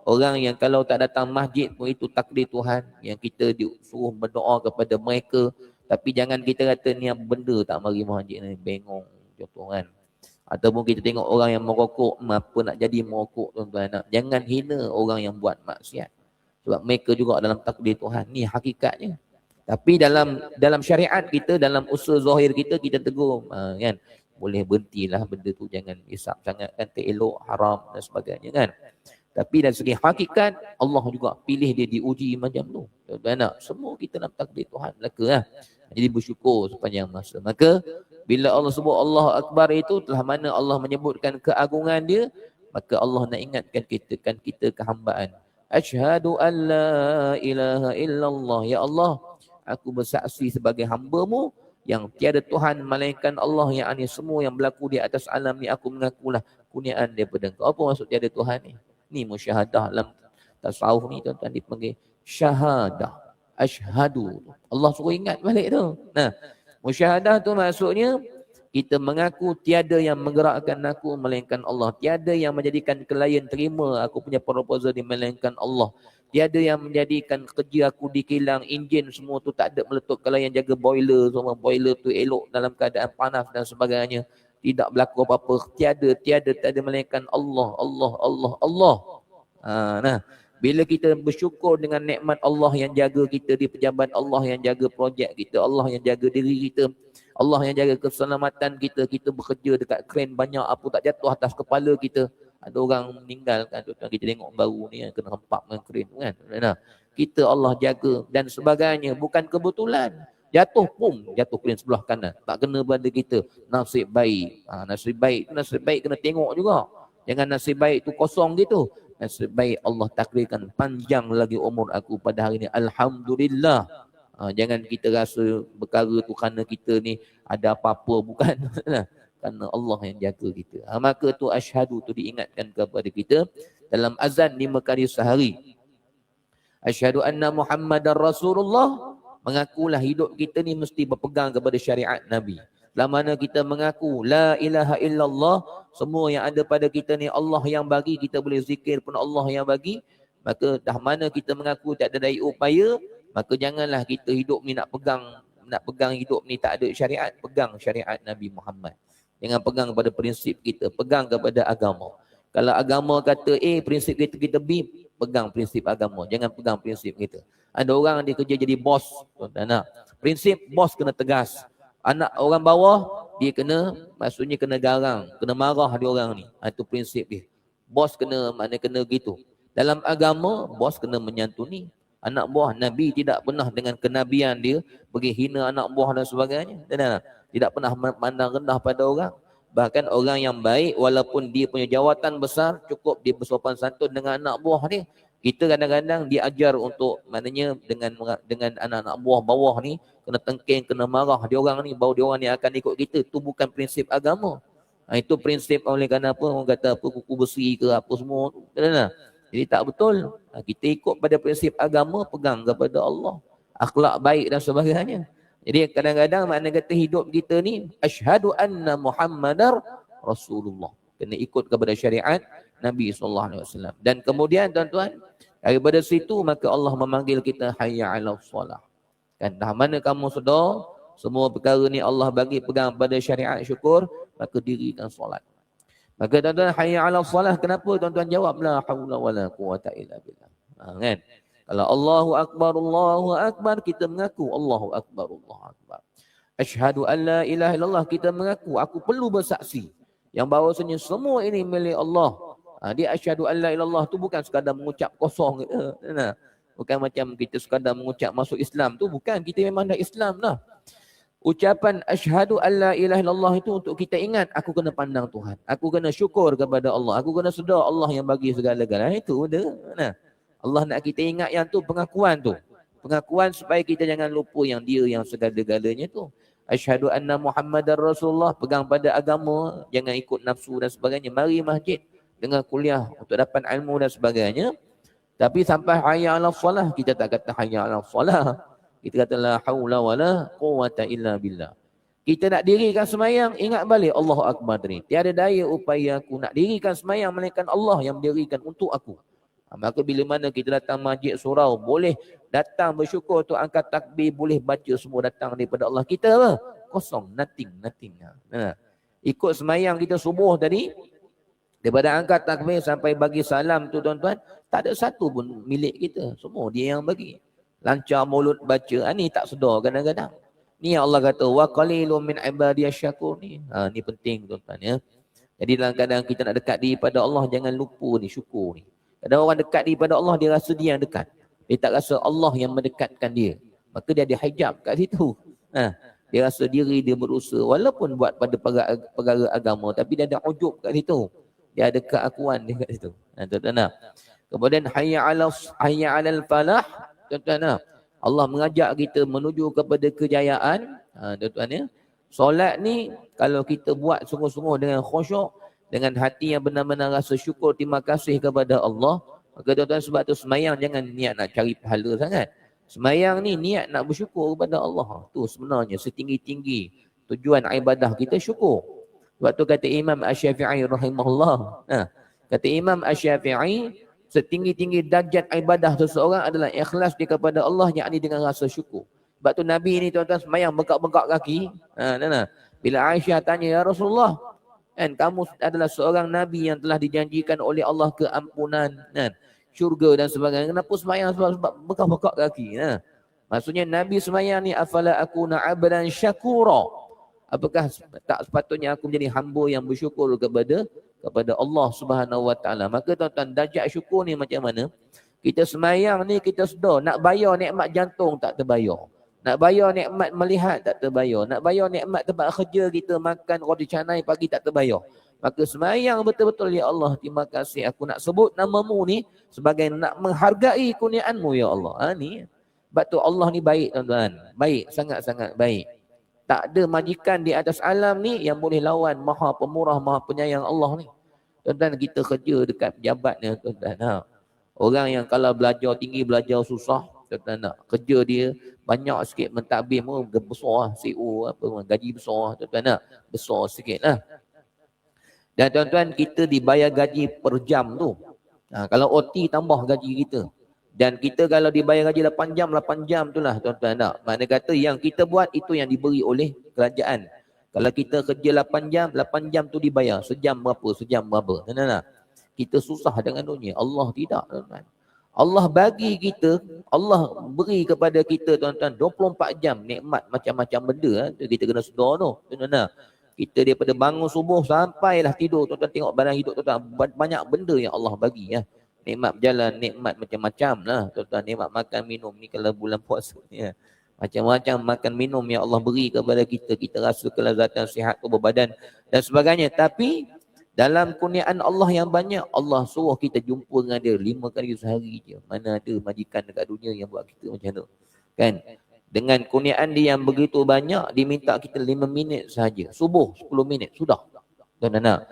orang yang kalau tak datang masjid pun itu takdir Tuhan, yang kita disuruh berdoa kepada mereka. Tapi jangan kita kata ni benda tak mari masjid ni, bengong contoh kan. Ataupun kita tengok orang yang merokok, apa nak jadi merokok, tuan-tuan. Jangan hina orang yang buat maksiat. Sebab mereka juga dalam takdir Tuhan. Ni hakikatnya. Tapi dalam syariat kita, dalam usul zahir kita, kita tegur. Kan? Boleh berhentilah benda tu. Jangan isap sangat kan. Terelok, haram dan sebagainya kan. Tapi dari segi hakikat, Allah juga pilih dia diuji macam tu. Tuan-tuan, semua kita dalam takdir Tuhan belaka lah. Jadi bersyukur sepanjang masa. Maka bila Allah sebut Allah Akbar itu, telah mana Allah menyebutkan keagungan dia, maka Allah nak ingatkan kita kehambaan. Asyhadu an la ilaha illallah. Ya Allah, aku bersaksi sebagai hamba-Mu yang tiada Tuhan melainkan Allah, yang ini semua yang berlaku di atas alam ni aku mengakulah kurniaan daripada Engkau. Apa maksud tiada Tuhan ni? Ni musyahadah dalam tasawuf ni, tuan-tuan, dipanggil syahadah. Asyhadu. Allah suruh ingat balik tu. Nah, musyahadah tu maksudnya kita mengaku tiada yang menggerakkan aku melainkan Allah. Tiada yang menjadikan klien terima aku punya proposal di melainkan Allah. Tiada yang menjadikan kerja aku di kilang, enjin semua tu tak ada meletup. Klien jaga boiler semua, boiler tu elok dalam keadaan panas dan sebagainya. Tidak berlaku apa-apa. Tiada melainkan Allah. Allah. Nah, bila kita bersyukur dengan nikmat Allah yang jaga kita di pejabat, Allah yang jaga projek kita, Allah yang jaga diri kita, Allah yang jaga keselamatan kita, kita bekerja dekat kren banyak apa tak jatuh atas kepala kita. Ada orang meninggal kan, kita tengok baru ni kena hempap dengan kren kan. Nah, kita Allah jaga dan sebagainya, bukan kebetulan. Jatuh kren sebelah kanan, tak kena pada kita. Nasib baik. Nasib baik kena tengok juga. Jangan nasib baik tu kosong gitu. Nasib baik Allah takdirkan panjang lagi umur aku pada hari ini. Alhamdulillah. Jangan kita rasa perkara tu kerana kita ni ada apa-apa, bukan. Kerana Allah yang jaga kita. Maka tu asyhadu tu diingatkan kepada kita dalam azan 5 kali sehari. Asyhadu anna Muhammadar Rasulullah. Mengakulah hidup kita ni mesti berpegang kepada syariat Nabi. Dalam mana kita mengaku la ilaha illallah, semua yang ada pada kita ni Allah yang bagi, kita boleh zikir pun Allah yang bagi. Maka dah mana kita mengaku tak ada daya upaya, maka janganlah kita hidup ni nak pegang hidup ni tak ada syariat. Pegang syariat Nabi Muhammad. Jangan pegang kepada prinsip kita, pegang kepada agama. Kalau agama kata A, prinsip kita B, pegang prinsip agama. Jangan pegang prinsip kita. Ada orang dia kerja jadi bos, tuan-tuan. Prinsip bos kena tegas. Anak orang bawah, dia maksudnya kena garang, kena marah dia orang ni. Itu prinsip dia. Bos kena gitu. Dalam agama, bos kena menyantuni. Anak buah Nabi tidak pernah dengan kenabian dia pergi hina anak buah dan sebagainya. Tidak pernah memandang rendah pada orang. Bahkan orang yang baik, walaupun dia punya jawatan besar, cukup dia bersopan santun dengan anak buah dia. Kita kadang-kadang diajar untuk maknanya dengan anak-anak buah bawah ni kena tengking, kena marah dia orang ni, baru dia orang ni akan ikut kita. Itu bukan prinsip agama. Itu prinsip oleh kerana apa, orang kata apa kuku besi ke apa semua. Jadi tak betul. Kita ikut pada prinsip agama, pegang kepada Allah, akhlak baik dan sebagainya. Jadi kadang-kadang makna kata hidup kita ni asyhadu anna Muhammadar Rasulullah. Kena ikut kepada syariat Nabi SAW. Dan kemudian tuan-tuan, daripada situ maka Allah memanggil kita hayya 'alas solah. Kan dah mana kamu sudah semua perkara ni Allah bagi pegang pada syariat syukur, maka dirikan solat. Maka tuan-tuan, hayya 'alas solah, kenapa tuan-tuan jawab la haula wala quwata illa billah. Kan? Kalau Allahu akbar kita mengaku Allahu akbar. Asyhadu an la ilaha illallah, kita mengaku aku perlu bersaksi yang bahawasanya semua ini milik Allah. Dia asyhadu an la ilallah tu bukan sekadar mengucap kosong gitu. Bukan macam kita sekadar mengucap masuk Islam tu, bukan. Kita memang dah Islam dah. Ucapan asyhadu an la ilaha illallah itu untuk kita ingat aku kena pandang Tuhan. Aku kena syukur kepada Allah. Aku kena sedar Allah yang bagi segala-galanya. Itu benda. Allah nak kita ingat yang tu, pengakuan tu. Pengakuan supaya kita jangan lupa yang dia yang segala-galanya tu. Asyhadu anna Muhammadar Rasulullah, pegang pada agama, jangan ikut nafsu dan sebagainya. Mari masjid, dengar kuliah untuk dapat ilmu dan sebagainya. Tapi sampai hayya 'alas solah, kita tak kata hayya 'alas solah. Kita kata la haula wala quwwata illa billah. Kita nak dirikan semayang, ingat balik Allahu Akbar tadi. Tiada daya upaya aku nak dirikan semayang, melainkan Allah yang mendirikan untuk aku. Maka bila mana kita datang masjid surau, boleh datang bersyukur untuk angkat takbir, boleh baca semua datang daripada Allah. Kita apa? Kosong, nothing. Ikut semayang kita subuh tadi, daripada angkat takbir sampai bagi salam tu tuan-tuan, tak ada satu pun milik kita. Semua dia yang bagi. Lancar mulut baca. Ni tak sedar kadang-kadang. Ni yang Allah kata, wa qalilun min ibadiyasy syakur ni. Ni penting tuan-tuan ya. Jadi dalam keadaan kita nak dekat diri pada Allah, jangan lupa ni syukur ni. Kadang orang dekat diri pada Allah, dia rasa dia yang dekat. Dia tak rasa Allah yang mendekatkan dia. Maka dia ada hijab kat situ. Dia rasa diri dia berusaha. Walaupun buat pada perkara agama, tapi dia ada ujub kat situ. Dia ada keakuan dia kat situ. Tuan-tuan. Kemudian hayya 'alal falah. Tuan-tuan. Allah mengajak kita menuju kepada kejayaan. Tuan-tuan ya. Solat ni kalau kita buat sungguh-sungguh dengan khusyuk, dengan hati yang benar-benar rasa syukur, terima kasih kepada Allah, maka tuan-tuan, sebab tu semayang jangan niat nak cari pahala sangat. Semayang ni niat nak bersyukur kepada Allah. Tu sebenarnya setinggi-tinggi tujuan ibadah kita syukur. Sebab tu kata Imam Asy-Syafi'i rahimahullah. Kata Imam Asy-Syafi'i, setinggi-tinggi darjat ibadah seseorang adalah ikhlas dia kepada Allah, yakni dengan rasa syukur. Sebab tu Nabi ni tuan-tuan semayang bengkak-bengkak kaki. Bila Aisyah tanya, ya Rasulullah, kamu adalah seorang Nabi yang telah dijanjikan oleh Allah keampunan, syurga dan sebagainya. Kenapa semayang? Sebab bengkak-bengkak kaki. Maksudnya Nabi semayang ni, afala akuna abdan syakura. Apakah tak sepatutnya aku menjadi hamba yang bersyukur kepada Allah Subhanahu Wa Taala. Maka tuan-tuan, darjat syukur ni macam mana? Kita semayang ni kita sedar, nak bayar nikmat jantung tak terbayar. Nak bayar nikmat melihat tak terbayar. Nak bayar nikmat tempat kerja kita makan roti canai pagi tak terbayar. Maka semayang betul-betul, ya Allah, terima kasih. Aku nak sebut namamu ni sebagai nak menghargai kurniaanmu, ya Allah. Ni. Sebab tu Allah ni baik tuan-tuan. Baik, sangat-sangat baik. Tak ada majikan di atas alam ni yang boleh lawan Maha Pemurah, Maha Penyayang Allah ni. Tuan-tuan, kita kerja dekat pejabat ni tuan-tuan. Orang yang kalau belajar tinggi, belajar susah, tuan-tuan, kerja dia banyak sikit, mentadbir pun besar, CEO apa, gaji besar, tuan-tuan, besar sikit lah. Dan tuan-tuan, kita dibayar gaji per jam tu. Kalau OT tambah gaji kita. Dan kita kalau dibayar gaji 8 jam tu lah tuan-tuan. Maknanya kata yang kita buat itu yang diberi oleh kerajaan. Kalau kita kerja 8 jam tu dibayar. Sejam berapa. Tuan-tuan. Kita susah dengan dunia. Allah tidak tuan-tuan. Allah bagi kita, Allah beri kepada kita tuan-tuan 24 jam nikmat macam-macam benda. Kita kena sedar tu. Tuan-tuan. Kita daripada bangun subuh sampailah tidur tuan-tuan, tengok barang hidup tuan-tuan. Banyak benda yang Allah bagi ya. Nikmat berjalan, nikmat macam-macam lah tuan-tuan. Nikmat makan minum ni kalau bulan puasa ni ya. Macam-macam makan minum yang Allah beri kepada kita. Kita rasa kelazatan, sihat tubuh badan dan sebagainya. Tapi dalam kurniaan Allah yang banyak, Allah suruh kita jumpa dengan dia 5 kali sehari je. Mana ada majikan dekat dunia yang buat kita macam tu. Kan? Dengan kurniaan dia yang begitu banyak, diminta kita 5 minit sahaja. Subuh 10 minit, sudah. Tuan-tuan.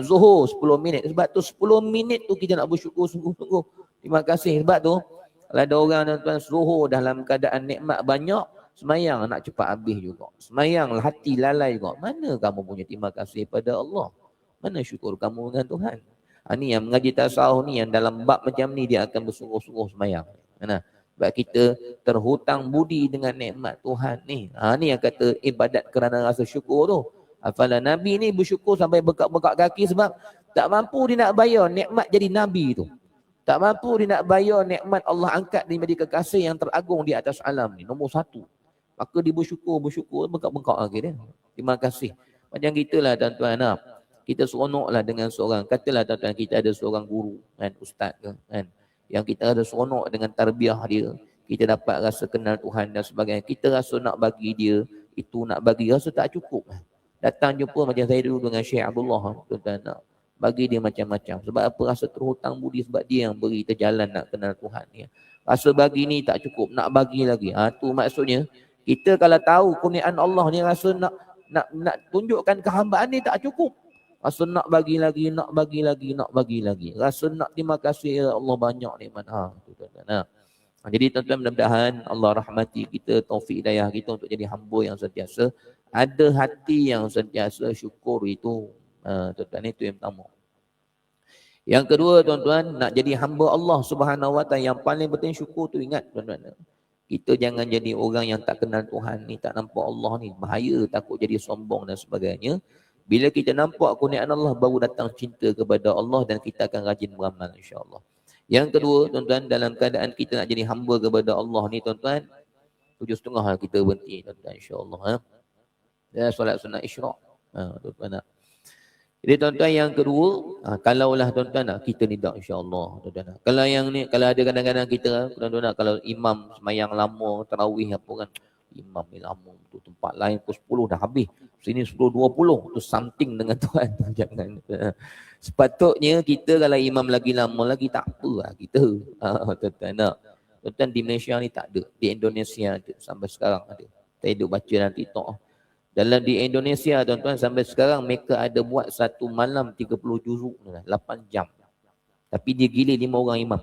Zuhur 10 minit. Sebab tu 10 minit tu kita nak bersyukur sungguh-sungguh. Terima kasih. Sebab tu kalau ada orang tuan-tuan zuhur dalam keadaan nikmat banyak, semayang nak cepat habis juga. Semayang hati lalai juga. Mana kamu punya terima kasih pada Allah? Mana syukur kamu dengan Tuhan? Ni yang mengaji tasawuf ni, yang dalam bab macam ni dia akan bersungguh-sungguh semayang. Sebab kita terhutang budi dengan nikmat Tuhan ni. Ni yang kata ibadat kerana rasa syukur tu. Afala Nabi ni bersyukur sampai bekak-bekak kaki sebab tak mampu dia nak bayar nikmat jadi Nabi tu. Tak mampu dia nak bayar nikmat Allah angkat dia menjadi kekasih yang teragung di atas alam ni. Nombor 1. Maka dia bersyukur, bekak-bekak kaki dia. Terima kasih. Macam gitulah tuan-tuan. Kita seronoklah dengan seorang. Katalah tuan-tuan, kita ada seorang guru, kan, ustaz ke, kan, yang kita ada seronok dengan tarbiyah dia. Kita dapat rasa kenal Tuhan dan sebagainya. Kita rasa nak bagi dia, itu nak bagi, rasa tak cukup. Datang jumpa macam saya dulu dengan Syekh Abdullah, tuan-tuan, nak bagi dia macam-macam. Sebab apa? Rasa terhutang budi sebab dia yang beri kita jalan nak kenal Tuhan. Ya. Rasa bagi ni tak cukup, nak bagi lagi. Tu maksudnya, kita kalau tahu kurniaan Allah ni, rasa nak tunjukkan kehambaan ni tak cukup. Rasa nak bagi lagi, nak bagi lagi, nak bagi lagi. Rasa nak terima kasih ya Allah banyak nikmat. Tu tuan-tuan. Jadi tuan-tuan, mudah-mudahan Allah rahmati kita, taufik hidayah kita untuk jadi hamba yang sentiasa ada hati yang sentiasa syukur itu. Tuan-tuan, itu yang pertama. Yang kedua tuan-tuan, nak jadi hamba Allah Subhanahu Wa Taala, yang paling penting syukur tu, ingat tuan-tuan. Kita jangan jadi orang yang tak kenal Tuhan ni, tak nampak Allah ni, bahaya, takut jadi sombong dan sebagainya. Bila kita nampak kurniaan Allah, baru datang cinta kepada Allah dan kita akan rajin beramal insya-Allah. Yang kedua tuan-tuan, dalam keadaan kita nak jadi hamba kepada Allah ni tuan-tuan, 7.30 lah kita berhenti tuan-tuan insya-Allah. Dan solat sunat isyraq. Tuan-tuan. Jadi tuan-tuan, yang kedua, kalaulah tuan-tuan kita ni tak insya-Allah tuan-tuan. Kalau yang ni, kalau ada kadang-kadang kita tuan-tuan, kalau imam semayang lama tarawih apa kan, imam ni lama tu, tempat lain pukul 10 dah habis, sini 10.20 tu, something dengan Tuhan. Jangan. Sepatutnya kita kalau imam lagi lama lagi tak apa lah kita. Tuan-tuan. Tuan-tuan, di Malaysia ni tak ada, di Indonesia ada, sampai sekarang ada. Saya duk baca dalam TikTok. Dalam di Indonesia tuan-tuan, sampai sekarang mereka ada buat satu malam 30 juzuk 8 jam. Tapi dia gila 5 orang imam.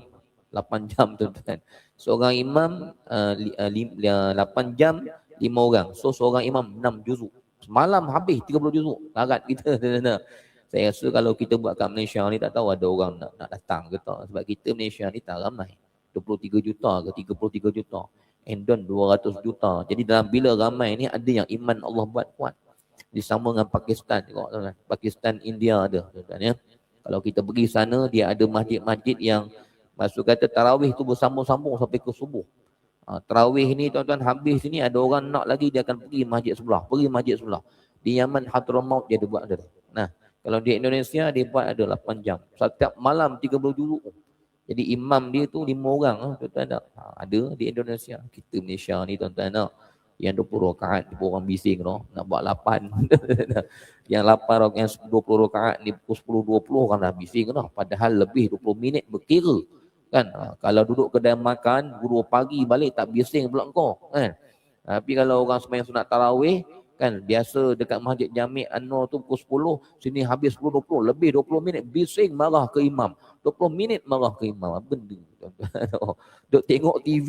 8 jam tuan-tuan. Seorang imam 8 jam 5 orang. So seorang imam 6 juzuk. Semalam habis 30 juzuk. Larat kita tuan-tuan. Saya rasa kalau kita buat kat Malaysia ni, tak tahu ada orang nak datang ke tak. Sebab kita Malaysia ni tak ramai. 23 juta ke 33 juta. Endon 200 juta. Jadi dalam bila ramai ni, ada yang iman Allah buat kuat. Disama dengan Pakistan juga tuan-tuan. Pakistan, India ada tuan-tuan ya. Kalau kita pergi sana, dia ada masjid-masjid yang maksud kata tarawih tu bersambung-sambung sampai ke subuh. Tarawih ni tuan-tuan habis sini, ada orang nak lagi, dia akan pergi masjid sebelah. Pergi masjid sebelah. Di Yaman Hadramaut dia ada buat ada. Nah, kalau di Indonesia dia buat ada 8 jam. Setiap malam 30 juzuk. Jadi imam dia tu 5 orang tuan-tuan. Ada di Indonesia. Kita Malaysia ni tuan-tuan yang 20 rakaat 20 orang bising nak buat 8. Yang 8 rakaat, yang 20 rakaat ni pukul 10-20 orang dah bising padahal lebih 20 minit berkira kan. Kalau duduk kedai makan guru pagi balik tak bising pula kau kan. Tapi kalau orang sembahyang sunat tarawih kan, biasa dekat Masjid Jami' Anwar tu pukul 10, sini habis 10-20, lebih 20 minit bising marah ke imam. 20 minit marah ke imam. Apa benda tuan-tuan? Duk tengok TV,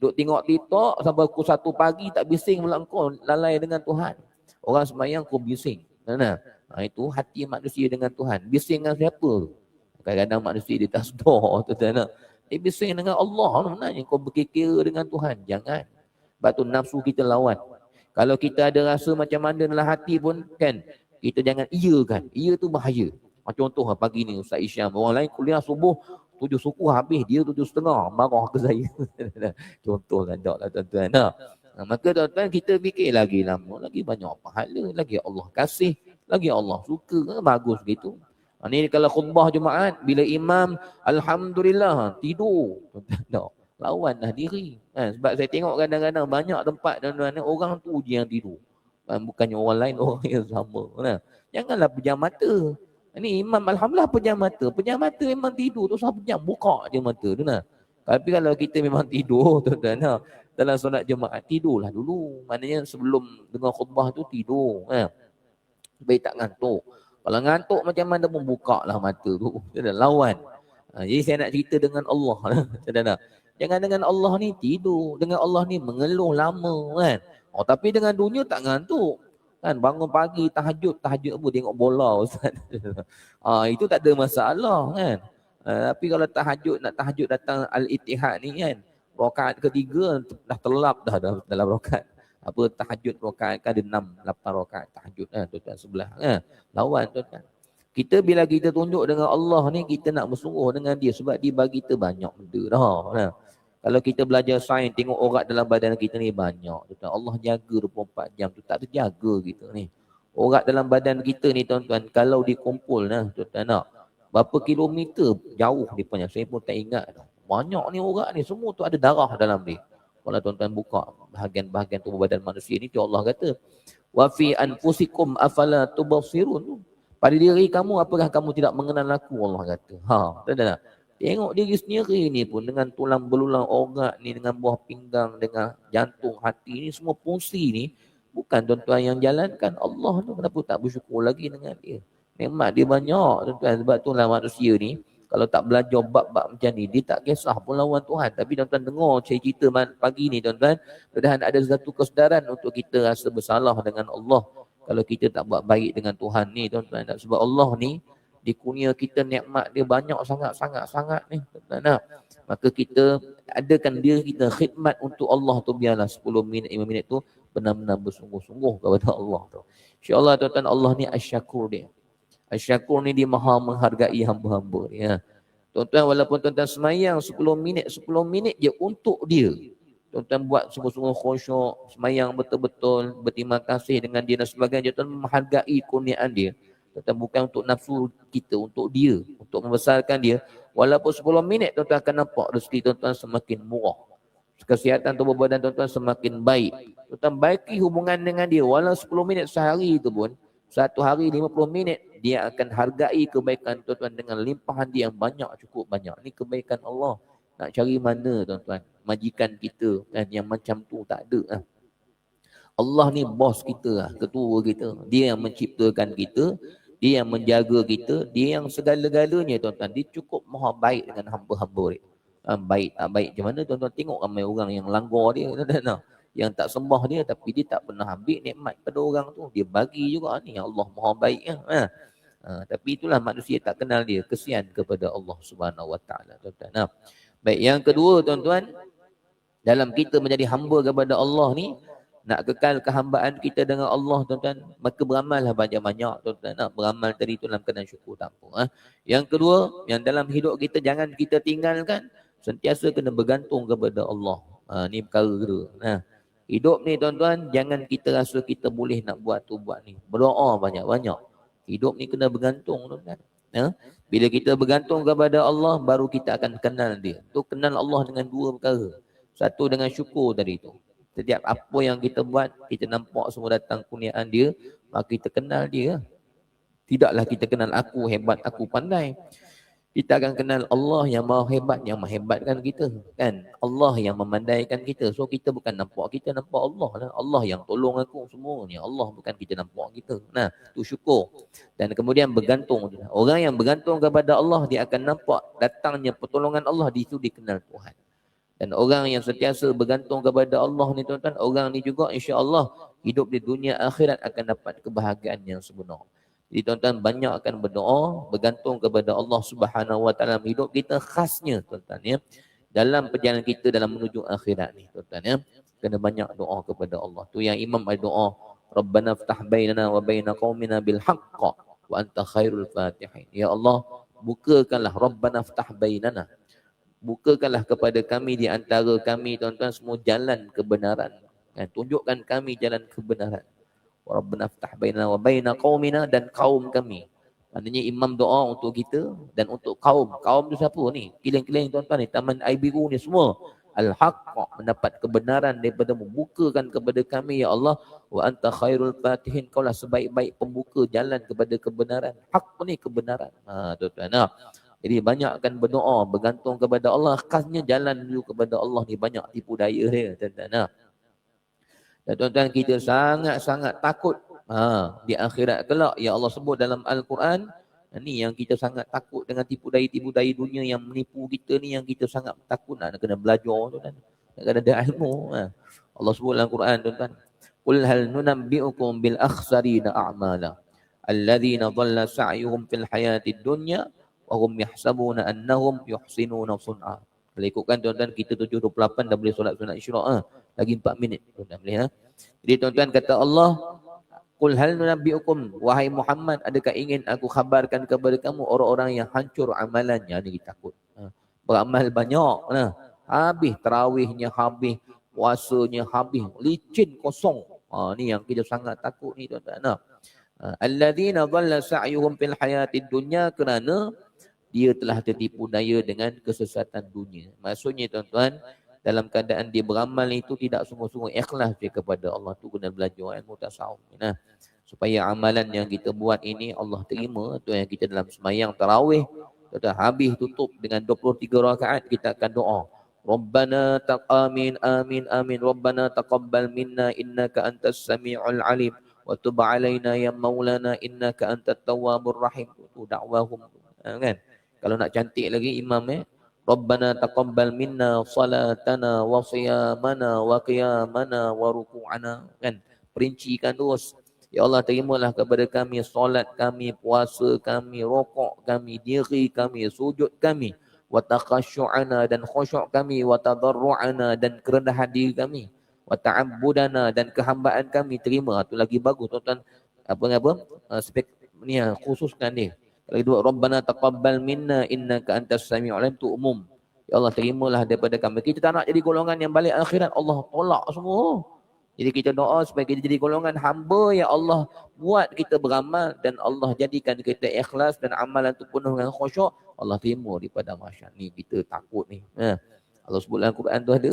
duk tengok TikTok sampai pukul 1 pagi tak bising pula kau, lalai dengan Tuhan. Orang sembahyang kau bising. Itu hati manusia dengan Tuhan. Bising dengan siapa? Kadang-kadang manusia dia tak sedar tuan-tuan. Dia bising dengan Allah. Sebenarnya kau berkira dengan Tuhan. Jangan. Sebab tu nafsu kita lawan. Kalau kita ada rasa macam mana dalam hati pun kan, kita jangan iakan. Ia tu bahaya. Contoh pagi ni Ustaz Isyam, orang lain kuliah subuh 7 suku habis, dia 7.30 marah ke saya. Contoh kan tak lah tuan-tuan. Maka tuan-tuan, kita fikir lagi lama, lagi banyak pahala, lagi Allah kasih, lagi Allah suka, bagus gitu. Ni kalau khutbah Jumaat, bila imam alhamdulillah tidur, tuan-tuan, lawanlah diri. Sebab saya tengok kadang-kadang banyak tempat tuan-tuan, orang tu je yang tidur. Bukannya orang lain, orang yang sama. Janganlah pejam mata. Ini imam alhamdulillah pejam mata. Pejam mata memang tidur tu, sah pejam, buka je mata tu nah. Tapi kalau kita memang tidur tuan-tuan, dalam solat Jumaat tidurlah dulu. Maknanya sebelum dengar khutbah tu tidur. Supaya tak ngantuk. Kalau ngantuk macam mana pun buka lah mata tu. Dia dah lawan. Jadi saya nak cerita dengan Allah. Jangan dengan Allah ni tidur. Dengan Allah ni mengeluh lama kan. Tapi dengan dunia tak ngantuk. Kan bangun pagi tahajud apa tengok bola Ustaz. Itu tak ada masalah kan. Tapi kalau nak tahajud datang Al-Ittihad ni kan, rakaat ketiga dah terlap dah dalam rakaat. Apa tahajud rakaat kan ada 8 rakaat tahajud tuan-tuan sebelah lawan tuan-tuan. Kita bila kita tunjuk dengan Allah ni, kita nak bersungguh dengan dia sebab dia bagi kita banyak benda dah. Kalau kita belajar sains, tengok urat dalam badan kita ni banyak. Tuan-tuan. Allah jaga 24 jam tu, tak terjaga kita ni. Urat dalam badan kita ni tuan-tuan, kalau dikumpul tuan-tuan berapa kilometer jauh dia punya, saya pun tak ingat. Banyak ni urat ni, semua tu ada darah dalam dia. Kalau tuan-tuan buka bahagian-bahagian tubuh badan manusia ni, Allah kata, wa fi anfusikum afala tubsirun. Pada diri kamu, apakah kamu tidak mengenal aku, Allah kata. Tuan-tuan. Tengok diri sendiri ni pun dengan tulang belulang urat ni, dengan buah pinggang, dengan jantung, hati ni, semua fungsi ni bukan tuan-tuan yang jalankan. Allah tu kenapa tak bersyukur lagi dengan dia? Nikmat dia banyak tuan-tuan. Sebab itulah manusia ni kalau tak belajar bab-bab macam ni, dia tak kisah pun lawan Tuhan. Tapi tuan-tuan dengar cerita pagi ni tuan-tuan, mudah-mudahan ada satu kesedaran untuk kita rasa bersalah dengan Allah kalau kita tak buat baik dengan Tuhan ni tuan-tuan. Sebab Allah ni di kurnia kita nikmat dia banyak sangat-sangat ni tuan-tuan. Maka kita adakan diri kita khidmat untuk Allah tu, biarlah 10 minit 5 minit tu benar-benar bersungguh-sungguh kepada Allah tu. Insya-Allah tuan-tuan, Allah ni Asy-Syakur dia. Asy-Syakur ni dia maha menghargai hamba-hamba dia. Tuan-tuan, walaupun tuan-tuan semayang 10 minit je untuk dia. Tuan-tuan buat sungguh-sungguh khusyuk, semayang betul-betul, berterima kasih dengan dia dan sebagainya. Tuan-tuan menghargai kurniaan dia. Tuan-tuan bukan untuk nafsu kita, untuk dia, untuk membesarkan dia. Walaupun 10 minit tuan-tuan akan nampak rezeki tuan-tuan semakin murah. Kesihatan tubuh badan tuan-tuan semakin baik. Tuan-tuan baiki hubungan dengan dia. Walau 10 minit sehari itu pun, satu hari 50 minit, dia akan hargai kebaikan tuan-tuan dengan limpahan dia yang banyak, cukup banyak. Ini kebaikan Allah. Nak cari mana tuan-tuan? Majikan kita kan yang macam tu tak ada lah. Allah ni bos kita lah, ketua kita. Dia yang menciptakan kita, dia yang menjaga kita, dia yang segala-galanya tuan-tuan. Dia cukup maha baik dengan hamba-hamba dia. Baik tak baik macam mana tuan-tuan, tengok ramai orang yang langgar dia tuan-tuan. Yang tak sembah dia tapi dia tak pernah ambil nikmat pada orang tu. Dia bagi juga ni, Allah maha baik ya. Tapi itulah manusia tak kenal dia, kesian kepada Allah Subhanahu Wa Taala tuan-tuan. Baik, yang kedua tuan-tuan, dalam kita menjadi hamba kepada Allah ni, nak kekal kehambaan kita dengan Allah tuan-tuan, maka beramallah banyak-banyak tuan-tuan. Beramal tadi tu dalam keadaan syukur tak apa. Yang kedua, yang dalam hidup kita jangan kita tinggalkan, sentiasa kena bergantung kepada Allah. Ni perkara kedua. Hidup ni tuan-tuan, jangan kita rasa kita boleh nak buat tu buat ni. Berdoa banyak-banyak. Hidup ni kena bergantung tuan-tuan. Bila kita bergantung kepada Allah, baru kita akan kenal dia. Tu kenal Allah dengan dua perkara. Satu dengan syukur tadi tu. Setiap apa yang kita buat, kita nampak semua datang kurniaan dia, maka kita kenal dia. Tidaklah kita kenal aku hebat, aku pandai. Kita akan kenal Allah yang maha hebat, yang menghebatkan kita. Kan? Allah yang memandaikan kita. So kita bukan nampak kita, nampak Allah lah. Allah yang tolong aku semuanya. Allah bukan kita nampak kita. Nah, tu syukur. Dan kemudian bergantung. Orang yang bergantung kepada Allah, dia akan nampak datangnya pertolongan Allah, di situ dikenal Tuhan. Dan orang yang sentiasa bergantung kepada Allah ni tuan-tuan, orang ni juga insya-Allah hidup di dunia akhirat akan dapat kebahagiaan yang sebenar. Jadi tuan-tuan banyak akan berdoa, bergantung kepada Allah Subhanahu Wa Taala hidup kita khasnya tuan-tuan ya. Dalam perjalanan kita dalam menuju akhirat ni tuan-tuan ya. Kena banyak doa kepada Allah. Tu yang Imam ada doa, Rabbana ftah bainana wa baina qaumina bil haqq wa anta khairul fatihin. Ya Allah, bukakanlah Rabbana ftah bainana. Bukakanlah kepada kami di antara kami tuan-tuan semua jalan kebenaran. Tunjukkan kami jalan kebenaran. Rabbana ftah bainana wa baina qaumina, dan kaum kami. Maknanya imam doa untuk kita dan untuk kaum. Kaum tu siapa ni? Kiling-kiling tuan-tuan ni, Taman Air Biru ni semua. Al-haqq, mendapat kebenaran daripada membukakan kepada kami ya Allah. Wa anta khairul fatihin, kaulah sebaik-baik pembuka jalan kepada kebenaran. Hak ni kebenaran. Tuan-tuan. Jadi banyak akan berdoa, bergantung kepada Allah. Khasnya jalan menuju kepada Allah ni banyak tipu daya dia tuan-tuan. Dan tuan-tuan, kita sangat-sangat takut di akhirat kelak. Ya Allah sebut dalam Al-Quran, ni yang kita sangat takut dengan tipu daya dunia yang menipu kita ni, yang kita sangat takut. Nak kena belajar tuan-tuan. Nak kena ada ilmu. Allah sebut dalam Al-Quran tuan-tuan, Qul hal nunabbi'ukum bil akhsarina a'mala alladhina dhalla sa'yuhum fil hayatid dunya wa hum yahsabuna annahum yuhsinuna sun'a. Kalau ikutkan tuan-tuan, kita 7.28 dah boleh solat sunat isyraq. Lagi 4 minit tuan-tuan boleh. Jadi tuan-tuan kata Allah, Qul hal nunabbi'ukum, wahai Muhammad, adakah ingin aku khabarkan kepada kamu orang-orang yang hancur amalannya. Ni kita takut. Beramal banyak. Habis tarawihnya, habis puasanya, habis licin kosong. Ni yang kita sangat takut ni tuan-tuan. Alladzina dhalla sa'yuhum fil hayatid dunya, kerana dia telah tertipu daya dengan kesesatan dunia. Maksudnya tuan-tuan, dalam keadaan dia beramal itu tidak sungguh-sungguh ikhlas dia kepada Allah. Tu kena belajar ilmu tasawuf. Supaya amalan yang kita buat ini Allah terima. Tu yang kita dalam semayang tarawih, tuan-tuan, habis tutup dengan 23 rakaat, kita akan doa, Rabbana amin amin amin, Rabbana taqabbal minna innaka antas sami'ul alim, wa tub alaina ya maulana innaka antat tawwabur rahim. Tu dakwahum. Kan? Kalau nak cantik lagi imam Rabbana taqabbal minna salatana wa siyamana wa qiyamana wa ruku'ana. Kan? Perincikan terus. Ya Allah, terimalah kepada kami solat kami, puasa kami, rokok kami, diri kami, sujud kami, wa taqasyu'ana dan khusyuk kami, wa tadarru'ana dan kerendahan diri kami, wa ta'abbudana dan kehambaan kami. Terima. Itu lagi bagus tuan-tuan. Apa spek ni khususkan ni. Kalau dua Rabbana taqabbal minna innaka antas samiul alim, tu umum. Ya Allah, terimalah daripada kami. Kita tak nak jadi golongan yang balik akhirat Allah tolak semua. Jadi kita doa supaya kita jadi golongan hamba ya Allah, buat kita beramal dan Allah jadikan kita ikhlas dan amalan itu penuh dengan khusyuk. Allah terima di pada mahsyar. Ni kita takut ni. Allah sebut dalam Quran tu ada.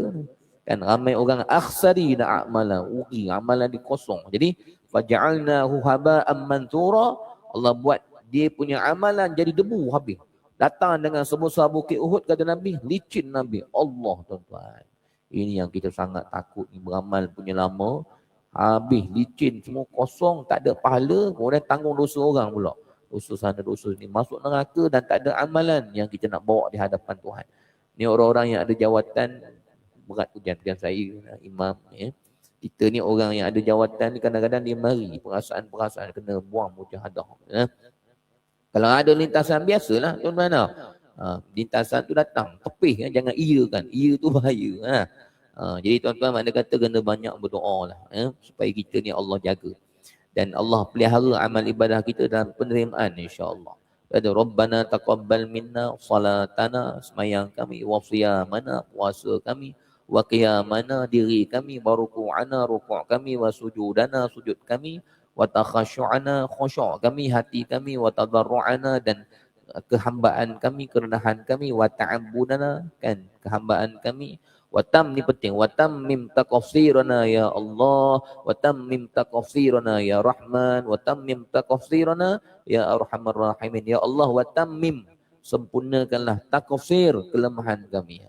Kan ramai orang akhsari na amalan, amalan dikosong. Jadi faj'alnahu haba'an mansura. Allah buat dia punya amalan jadi debu habis. Datang dengan sebesar bukit Uhud kata Nabi, licin Nabi. Allah tuan-tuan. Ini yang kita sangat takut ni, beramal punya lama, habis licin semua kosong, tak ada pahala, kemudian tanggung dosa orang pula. Dosa sana dosa ni, masuk neraka dan tak ada amalan yang kita nak bawa di hadapan Tuhan. Ni orang-orang yang ada jawatan, berat ujian saya imam Kita ni orang yang ada jawatan ni kadang-kadang dia mari perasaan-perasaan kena buang mujahadah. Kalau ada lintasan biasalah tuan-tuan. Lintasan tu datang, tepih jangan iya kan. Iya tu bahaya. Jadi tuan-tuan makna kata kena banyak berdoa lah supaya kita ni Allah jaga. Dan Allah pelihara amal ibadah kita dalam penerimaan insya-Allah. Ada Rabbana taqabbal minna salatana, semayang kami, wa siyamana, puasa kami, wa qiyamana, diri kami, wa ruku'ana, rukuk kami, wa sujudana, sujud kami, wa takhasyu'ana, khusyuk kami, hati kami, wa tadarru'ana dan kehambaan kami, kerendahan kami, wa ta'abbudana kan, kehambaan kami, wa tam ni penting, wa tammim taqsirana ya Allah, wa tammim taqsirana ya Rahman, wa tammim taqsirana ya Arhamar Rahimin. Ya Allah, wa tammim, sempurnakanlah taqsir, kelemahan kami.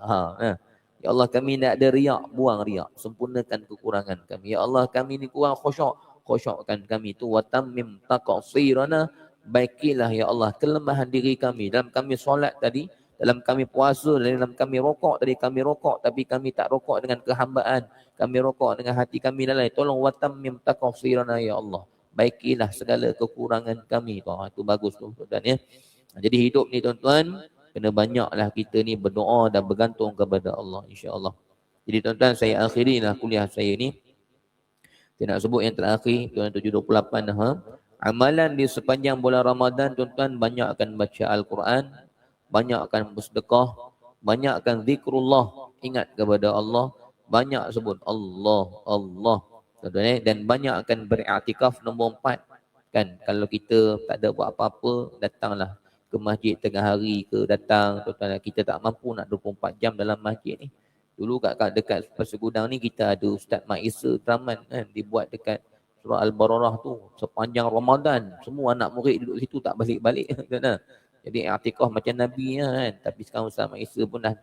Ya Allah, kami tidak ada riak, buang riak, sempurnakan kekurangan kami. Ya Allah, kami ni kurang khusyuk, khusyukkan kami tu. Wa tammim taqsirana, baikilah ya Allah kelemahan diri kami. Dalam kami solat tadi, dalam kami puasa, dalam kami rokok tadi, kami rokok tapi kami tak rokok dengan kehambaan, kami rokok dengan hati kami lalai. Tolong wa tammim taqsirana ya Allah, baikilah segala kekurangan kami. Itu bagus tuan-tuan ya. Jadi hidup ni tuan-tuan, kena banyaklah kita ni berdoa dan bergantung kepada Allah insya-Allah. Jadi tuan-tuan, saya akhirilah kuliah saya ni. Saya nak sebut yang terakhir, tuan 728 amalan di sepanjang bulan Ramadan tuan-tuan, banyakkan baca Al-Quran, banyakkan bersedekah, banyakkan zikrullah, ingat kepada Allah, banyak sebut Allah, Allah tuan-tuan dan banyakkan beriktikaf. Nombor 4 kan, kalau kita tak ada buat apa-apa, datanglah ke masjid tengah hari ke, datang tuan-tuan. Kita tak mampu nak 24 jam dalam masjid ni. Dulu kat dekat Pasir Gudang ni kita ada Ustaz Mak Isa Traman kan, dibuat dekat Surah Al-Baqarah tu sepanjang Ramadan. Semua anak murid duduk situ tak balik-balik kan. Jadi i'tikaf macam Nabi kan. Tapi sekarang Ustaz Mak Isa pun dah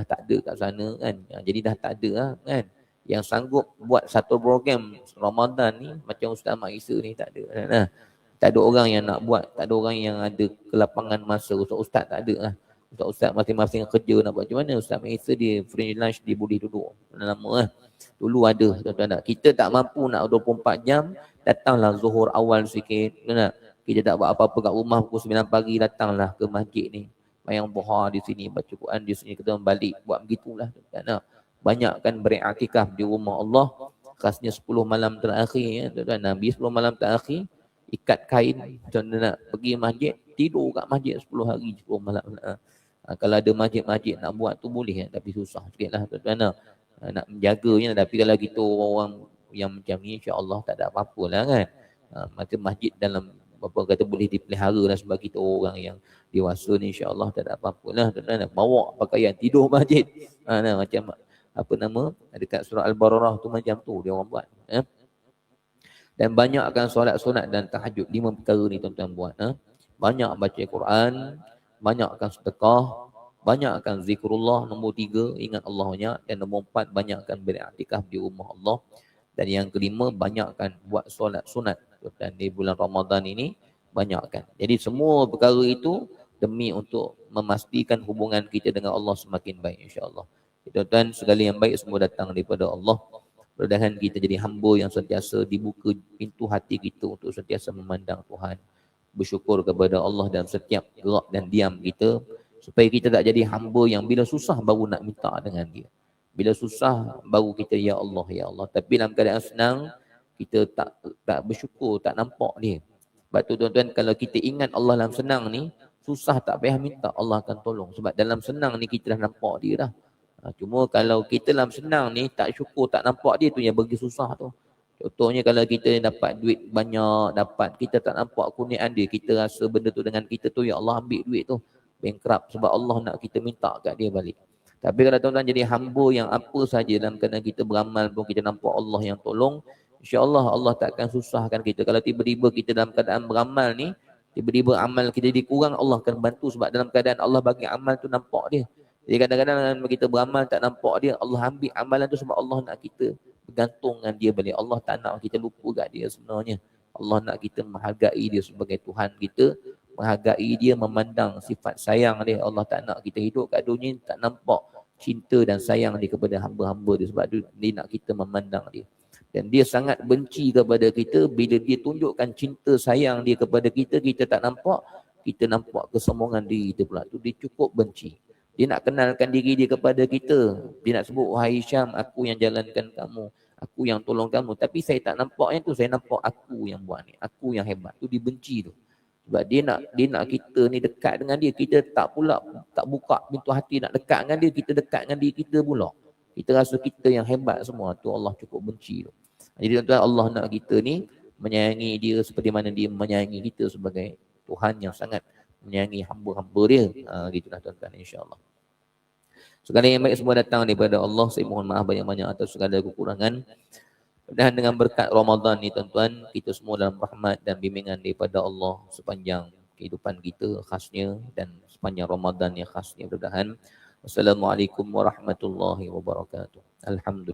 tak ada kat sana kan. Jadi dah tak ada kan. Yang sanggup buat satu program Ramadan ni macam Ustaz Mak Isa ni tak ada kan. Tak ada orang yang nak buat, tak ada orang yang ada kelapangan masa. Ustaz tak ada lah. Ustaz masing-masing kerja nak buat macam mana. Ustaz Mak Isa dia free lunch, dia boleh duduk lama Dulu ada tuan-tuan. Kita tak mampu nak 24 jam, datanglah zuhur awal sikit. Kita tak buat apa-apa kat rumah, pukul 9 pagi datanglah ke masjid ni. Mayang duha di sini, baca Quran di sini, kita balik buat begitulah tuan-tuan. Banyakkan beriktikaf di rumah Allah. Khasnya 10 malam terakhir ya tuan-tuan. Nabi 10 malam terakhir ikat kain, tuan-tuan nak pergi masjid, tidur kat masjid 10 hari 10 malam. Kalau ada masjid-masjid nak buat tu boleh tapi susah sikitlah tuan-tuan. Nak menjaganya, tapi kalau kita orang yang macam ni insya-Allah tak ada apa-apa lah kan. Macam masjid dalam apa kata boleh dipelihara lah sebab kita orang yang dewasa ni insya-Allah tak ada apa-apa lah tuan-tuan. Bawa pakaian tidur masjid. Macam apa nama dekat surah Al-Baqarah tu macam tu dia orang buat. Dan banyakkan solat sunat dan tahajud. 5 perkara ni tuan-tuan buat. Banyak baca Quran, banyakkan sedekah, banyakkan zikrullah. Nombor 3 ingat Allahnya, dan nombor 4 banyakkan beriktikaf di rumah Allah. Dan yang kelima, banyakkan buat solat sunat. Dan di bulan Ramadan ini, banyakkan. Jadi semua perkara itu demi untuk memastikan hubungan kita dengan Allah semakin baik, insya-Allah. Tuan-tuan, segala yang baik semua datang daripada Allah. Mudah-mudahan kita jadi hamba yang sentiasa dibuka pintu hati kita untuk sentiasa memandang Tuhan, bersyukur kepada Allah dalam setiap gerak dan diam kita, supaya kita tak jadi hamba yang bila susah baru nak minta dengan dia. Bila susah baru kita ya Allah ya Allah, tapi dalam keadaan senang kita tak bersyukur, tak nampak dia. Sebab tu tuan-tuan, kalau kita ingat Allah dalam senang ni, susah tak payah minta, Allah akan tolong. Sebab dalam senang ni kita dah nampak dia dah. Cuma kalau kita dalam senang ni tak syukur, tak nampak dia, tu yang bagi susah tu. Contohnya kalau kita dapat duit banyak, kita tak nampak kurniaan dia, kita rasa benda tu dengan kita tu, ya Allah ambil duit tu, bankrupt, sebab Allah nak kita minta kat dia balik. Tapi kalau tuan-tuan jadi hamba yang apa saja dalam keadaan kita beramal pun kita nampak Allah yang tolong, insya-Allah Allah tak akan susahkan kita. Kalau tiba-tiba kita dalam keadaan beramal ni, tiba-tiba amal kita dikurang, Allah akan bantu, sebab dalam keadaan Allah bagi amal tu nampak dia. Jadi kadang-kadang kita beramal tak nampak dia, Allah ambil amalan tu sebab Allah nak kita bergantung dengan dia balik. Allah tak nak kita lupa kat dia sebenarnya. Allah nak kita menghargai dia sebagai Tuhan kita, menghargai dia, memandang sifat sayang dia. Allah tak nak kita hidup kat dunia tak nampak cinta dan sayang dia kepada hamba-hamba dia, sebab dia nak kita memandang dia. Dan dia sangat benci kepada kita bila dia tunjukkan cinta sayang dia kepada kita, kita tak nampak, kita nampak kesombongan diri kita pula. Tu dia cukup benci. Dia nak kenalkan diri dia kepada kita. Dia nak sebut, wahai Syam, aku yang jalankan kamu, aku yang tolong kamu. Tapi saya tak nampak yang tu, saya nampak aku yang buat ni, aku yang hebat. Tu dibenci tu. Sebab dia nak kita ni dekat dengan dia. Kita tak buka pintu hati nak dekat dengan dia, kita dekat dengan diri kita pula. Kita rasa kita yang hebat semua. Tu Allah cukup benci tu. Jadi tuan-tuan, Allah nak kita ni menyayangi dia seperti mana dia menyayangi kita sebagai Tuhan yang sangat menyayangi hamba-hamba dia. Gitulah tuan-tuan, insya-Allah. Segala yang baik semua datang daripada Allah. Saya mohon maaf banyak-banyak atas segala kekurangan. Dan dengan berkat Ramadan ni tuan-tuan, kita semua dalam rahmat dan bimbingan daripada Allah sepanjang kehidupan kita khasnya, dan sepanjang Ramadan yang khasnya. Mudah-mudahan. Wassalamualaikum warahmatullahi wabarakatuh. Alhamdulillah.